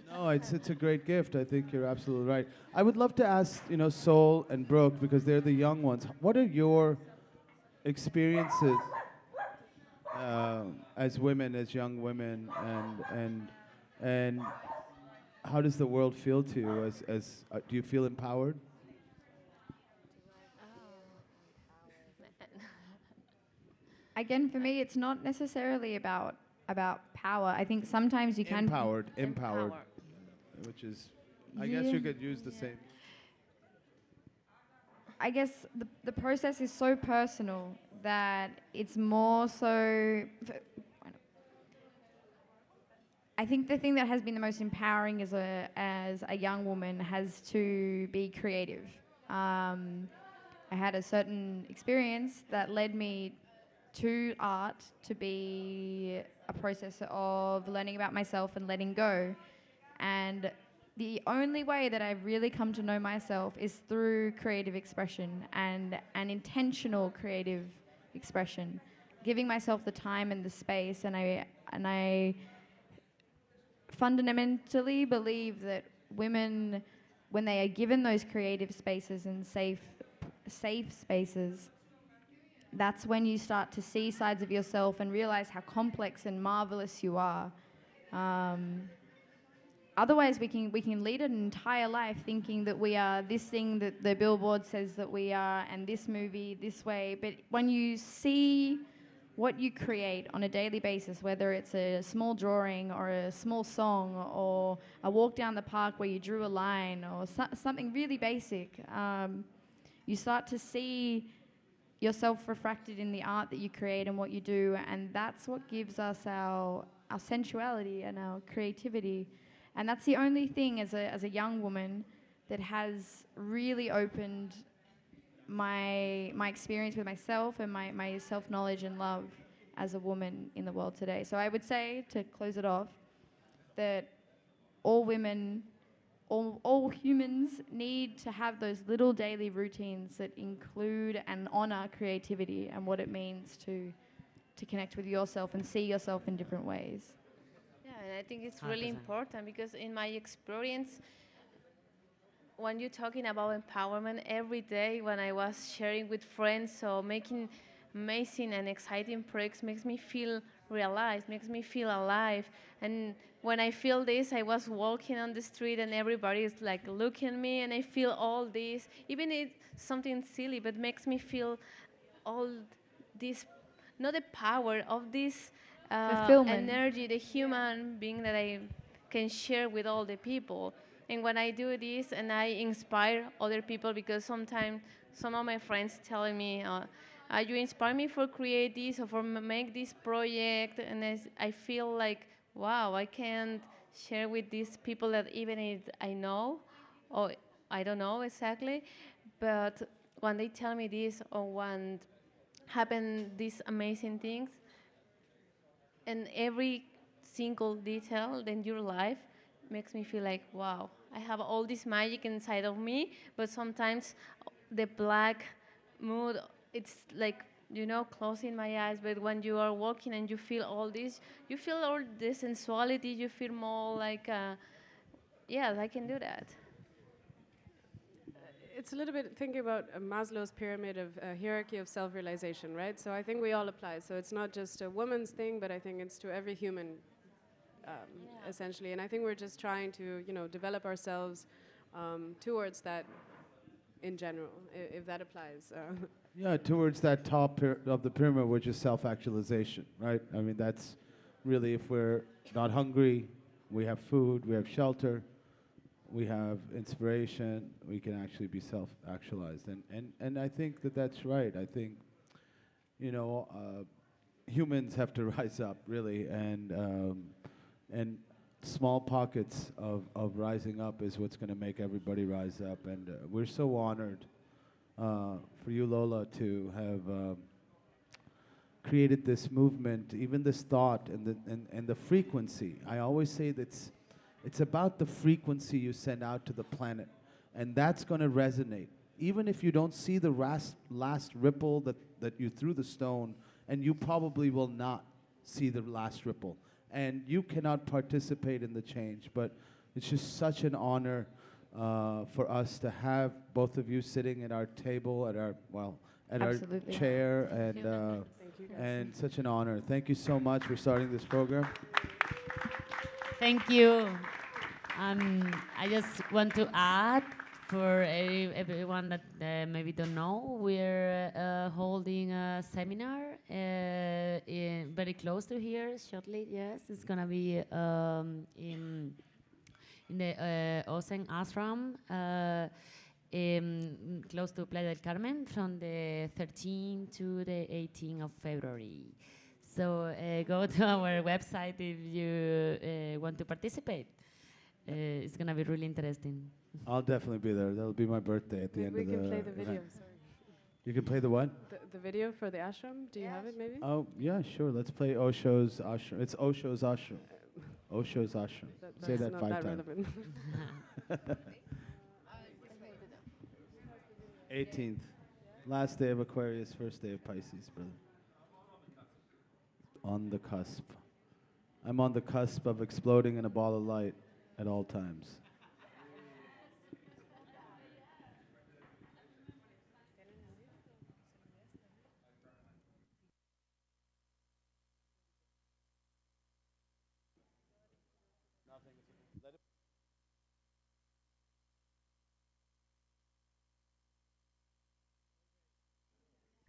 A: No, it's a great gift. I think you're absolutely right. I would love to ask, you know, Sol and Brooke, because they're the young ones. What are your experiences as women, as young women, and how does the world feel to you? Do you feel empowered?
J: Again, for me, it's not necessarily about power. I think sometimes you can
A: empowered, which is, I guess you could use the same.
J: I guess the process is so personal that it's more so. I think the thing that has been the most empowering as a young woman has to be creative. I had a certain experience that led me to art to be a process of learning about myself and letting go. And the only way that I've really come to know myself is through creative expression and an intentional creative expression, giving myself the time and the space. And I fundamentally believe that women, when they are given those creative spaces and safe spaces, that's when you start to see sides of yourself and realize how complex and marvelous you are. Otherwise, we can lead an entire life thinking that we are this thing that the billboard says that we are, and this movie this way. But when you see what you create on a daily basis, whether it's a small drawing or a small song or a walk down the park where you drew a line or something really basic, you start to see yourself refracted in the art that you create and what you do, and that's what gives us our sensuality and our creativity. And that's the only thing as a young woman that has really opened my experience with myself and my self-knowledge and love as a woman in the world today. So I would say, to close it off, that all women, all humans need to have those little daily routines that include and honor creativity and what it means to connect with yourself and see yourself in different ways.
K: Yeah, and I think it's really important because in my experience, when you're talking about empowerment, every day when I was sharing with friends, so making amazing and exciting projects makes me feel realized, makes me feel alive. And when I feel this, I was walking on the street and everybody is like looking at me, and I feel all this, even if it's something silly, but makes me feel all this, not the power of this
J: Fulfillment.
K: energy, the human being that I can share with all the people. And when I do this and I inspire other people, because sometimes some of my friends telling me, you inspire me for create this or for make this project, and I feel like, wow, I can share with these people that even if I know, or I don't know exactly, but when they tell me this or when happen these amazing things, and every single detail in your life makes me feel like, wow, I have all this magic inside of me, but sometimes the black mood, it's like, closing my eyes, but when you are walking and you feel all this, you feel all this sensuality, you feel more like, yes, I can do that.
C: It's a little bit thinking about Maslow's pyramid of hierarchy of self-realization, right? So I think we all apply. So it's not just a woman's thing, but I think it's to every human, essentially. And I think we're just trying to, develop ourselves towards that in general, if that applies.
A: Yeah, towards that top of the pyramid, which is self-actualization, right? I mean, that's really, if we're not hungry, we have food, we have shelter, we have inspiration, we can actually be self-actualized. And I think that that's right. I think, humans have to rise up, really, and small pockets of rising up is what's going to make everybody rise up. And we're so honored for you, Lola, to have created this movement, even this thought and the frequency. I always say that it's about the frequency you send out to the planet, and that's going to resonate. Even if you don't see the last ripple that you threw the stone, and you probably will not see the last ripple, and you cannot participate in the change. But it's just such an honor for us to have both of you sitting at our table, at our
J: Absolutely.
A: our chair, and such an honor. Thank you so much for starting this program.
B: Thank you. I just want to add, for everyone that maybe don't know, we're holding a seminar very close to here shortly. Yes, it's gonna be in the Osen Ashram, close to Playa del Carmen, from the 13th to the 18th of February. So go to our website if you want to participate. It's going to be really interesting.
A: I'll definitely be there. That'll be my birthday at the end of the
C: We can play the video,
A: event.
C: sorry.
A: You can play the what?
C: The video for the ashram, do you have it maybe?
A: Oh, yeah, sure. Let's play Osho's Ashram. It's Osho's Ashram. Osho's Ashram. Say that
C: not
A: 5
C: that
A: times.
C: relevant.
A: 18th. Last day of Aquarius, first day of Pisces, brother. On the cusp. I'm on the cusp of exploding in a ball of light at all times.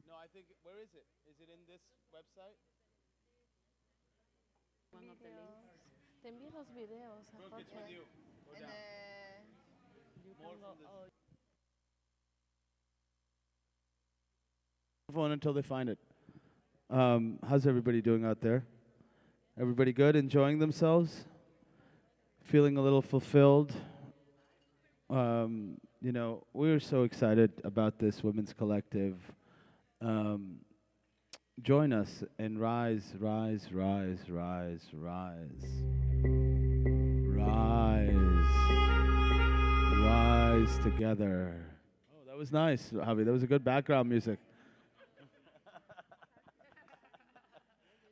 A: No, I think, where is it? Is it in this website?
K: One of the links. Te envío los videos.
A: Brooke, it's with you. Go down. More from this. Phone until they find it. How's everybody doing out there? Everybody good? Enjoying themselves? Feeling a little fulfilled? We're so excited about this women's collective. Join us and rise, rise, rise, rise, rise. Rise. Rise together. Oh, that was nice, Javi. That was a good background music.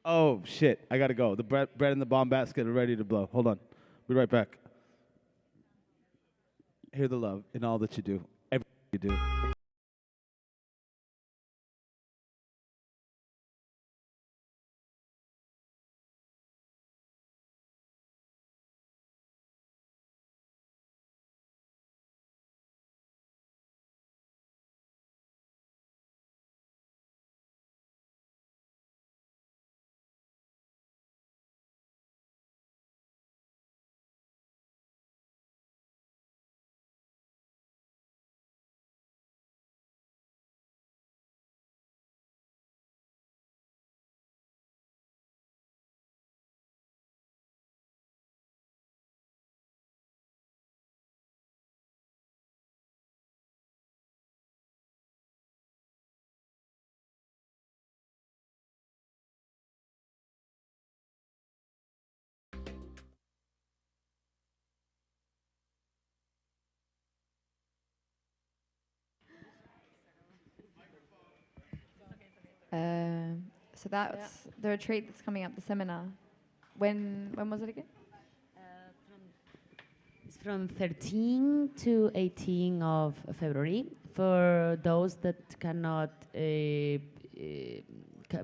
A: Oh, shit. I got to go. The bread in the bomb basket are ready to blow. Hold on. Be right back. hear the love in all that you do, everything you do.
J: So that's the retreat that's coming up, the seminar. When was it again?
B: It's from 13 to 18 of February. For those that cannot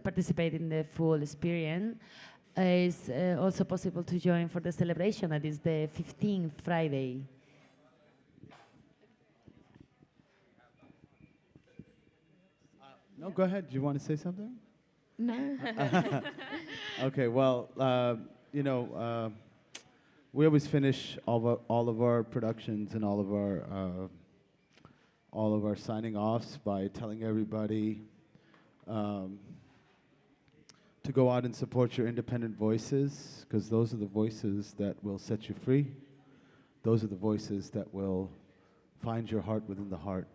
B: participate in the full experience, it's also possible to join for the celebration. That is the 15th Friday.
A: No, go ahead. Do you want to say something?
J: No.
A: Okay, well, we always finish all of our productions and all of our signing offs by telling everybody to go out and support your independent voices, because those are the voices that will set you free. Those are the voices that will find your heart within the heart.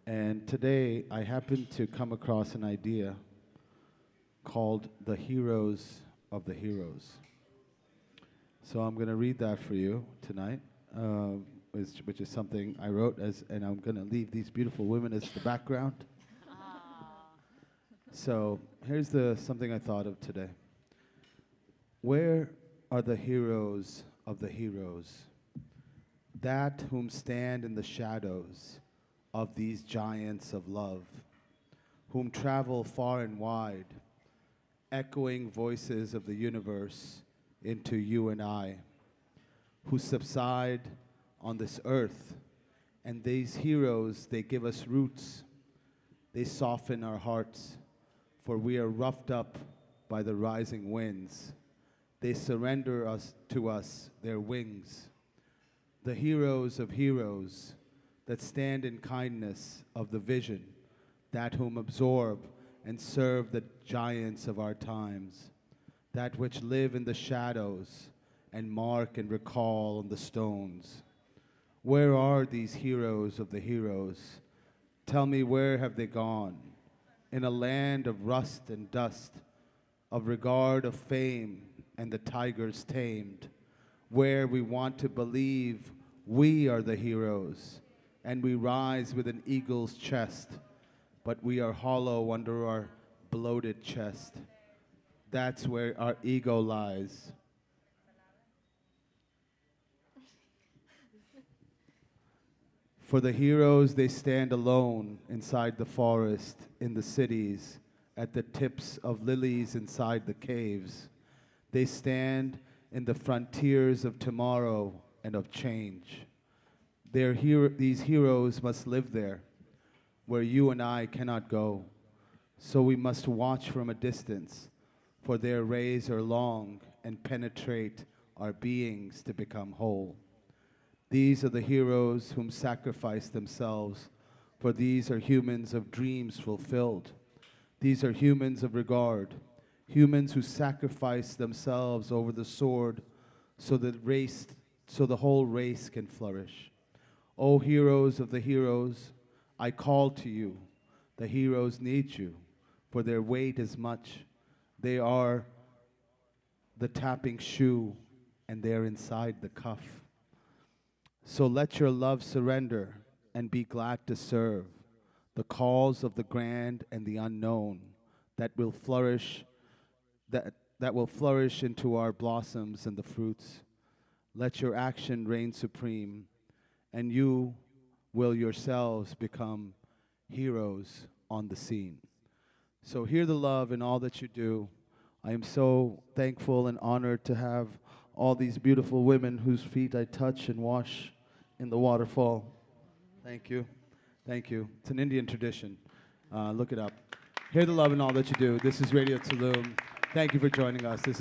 A: And today I happened to come across an idea called The Heroes of the Heroes. So I'm going to read that for you tonight, which is something I wrote, and I'm going to leave these beautiful women as the background. So here's something I thought of today. Where are the heroes of the heroes? That whom stand in the shadows of these giants of love, whom travel far and wide, echoing voices of the universe into you and I, who subside on this earth. And these heroes, they give us roots. They soften our hearts, for we are roughed up by the rising winds. They surrender to us their wings. The heroes of heroes that stand in kindness of the vision, that whom absorb and serve the giants of our times, that which live in the shadows and mark and recall on the stones. Where are these heroes of the heroes? Tell me, where have they gone? In a land of rust and dust, of regard of fame and the tigers tamed, where we want to believe we are the heroes, and we rise with an eagle's chest, but we are hollow under our bloated chest. That's where our ego lies. For the heroes, they stand alone inside the forest, in the cities, at the tips of lilies inside the caves. They stand in the frontiers of tomorrow and of change. These heroes must live there, where you and I cannot go. So we must watch from a distance, for their rays are long and penetrate our beings to become whole. These are the heroes whom sacrifice themselves, for these are humans of dreams fulfilled. These are humans of regard, humans who sacrifice themselves over the sword so the whole race can flourish. O heroes of the heroes, I call to you. The heroes need you, for their weight is much. They are the tapping shoe, and they're inside the cuff. So let your love surrender and be glad to serve the calls of the grand and the unknown that will flourish, that will flourish into our blossoms and the fruits. Let your action reign supreme, and you will yourselves become heroes on the scene. So hear the love in all that you do. I am so thankful and honored to have all these beautiful women whose feet I touch and wash in the waterfall. Thank you. Thank you. It's an Indian tradition. Look it up. Hear the love in all that you do. This is Radio Tulum. Thank you for joining us. This is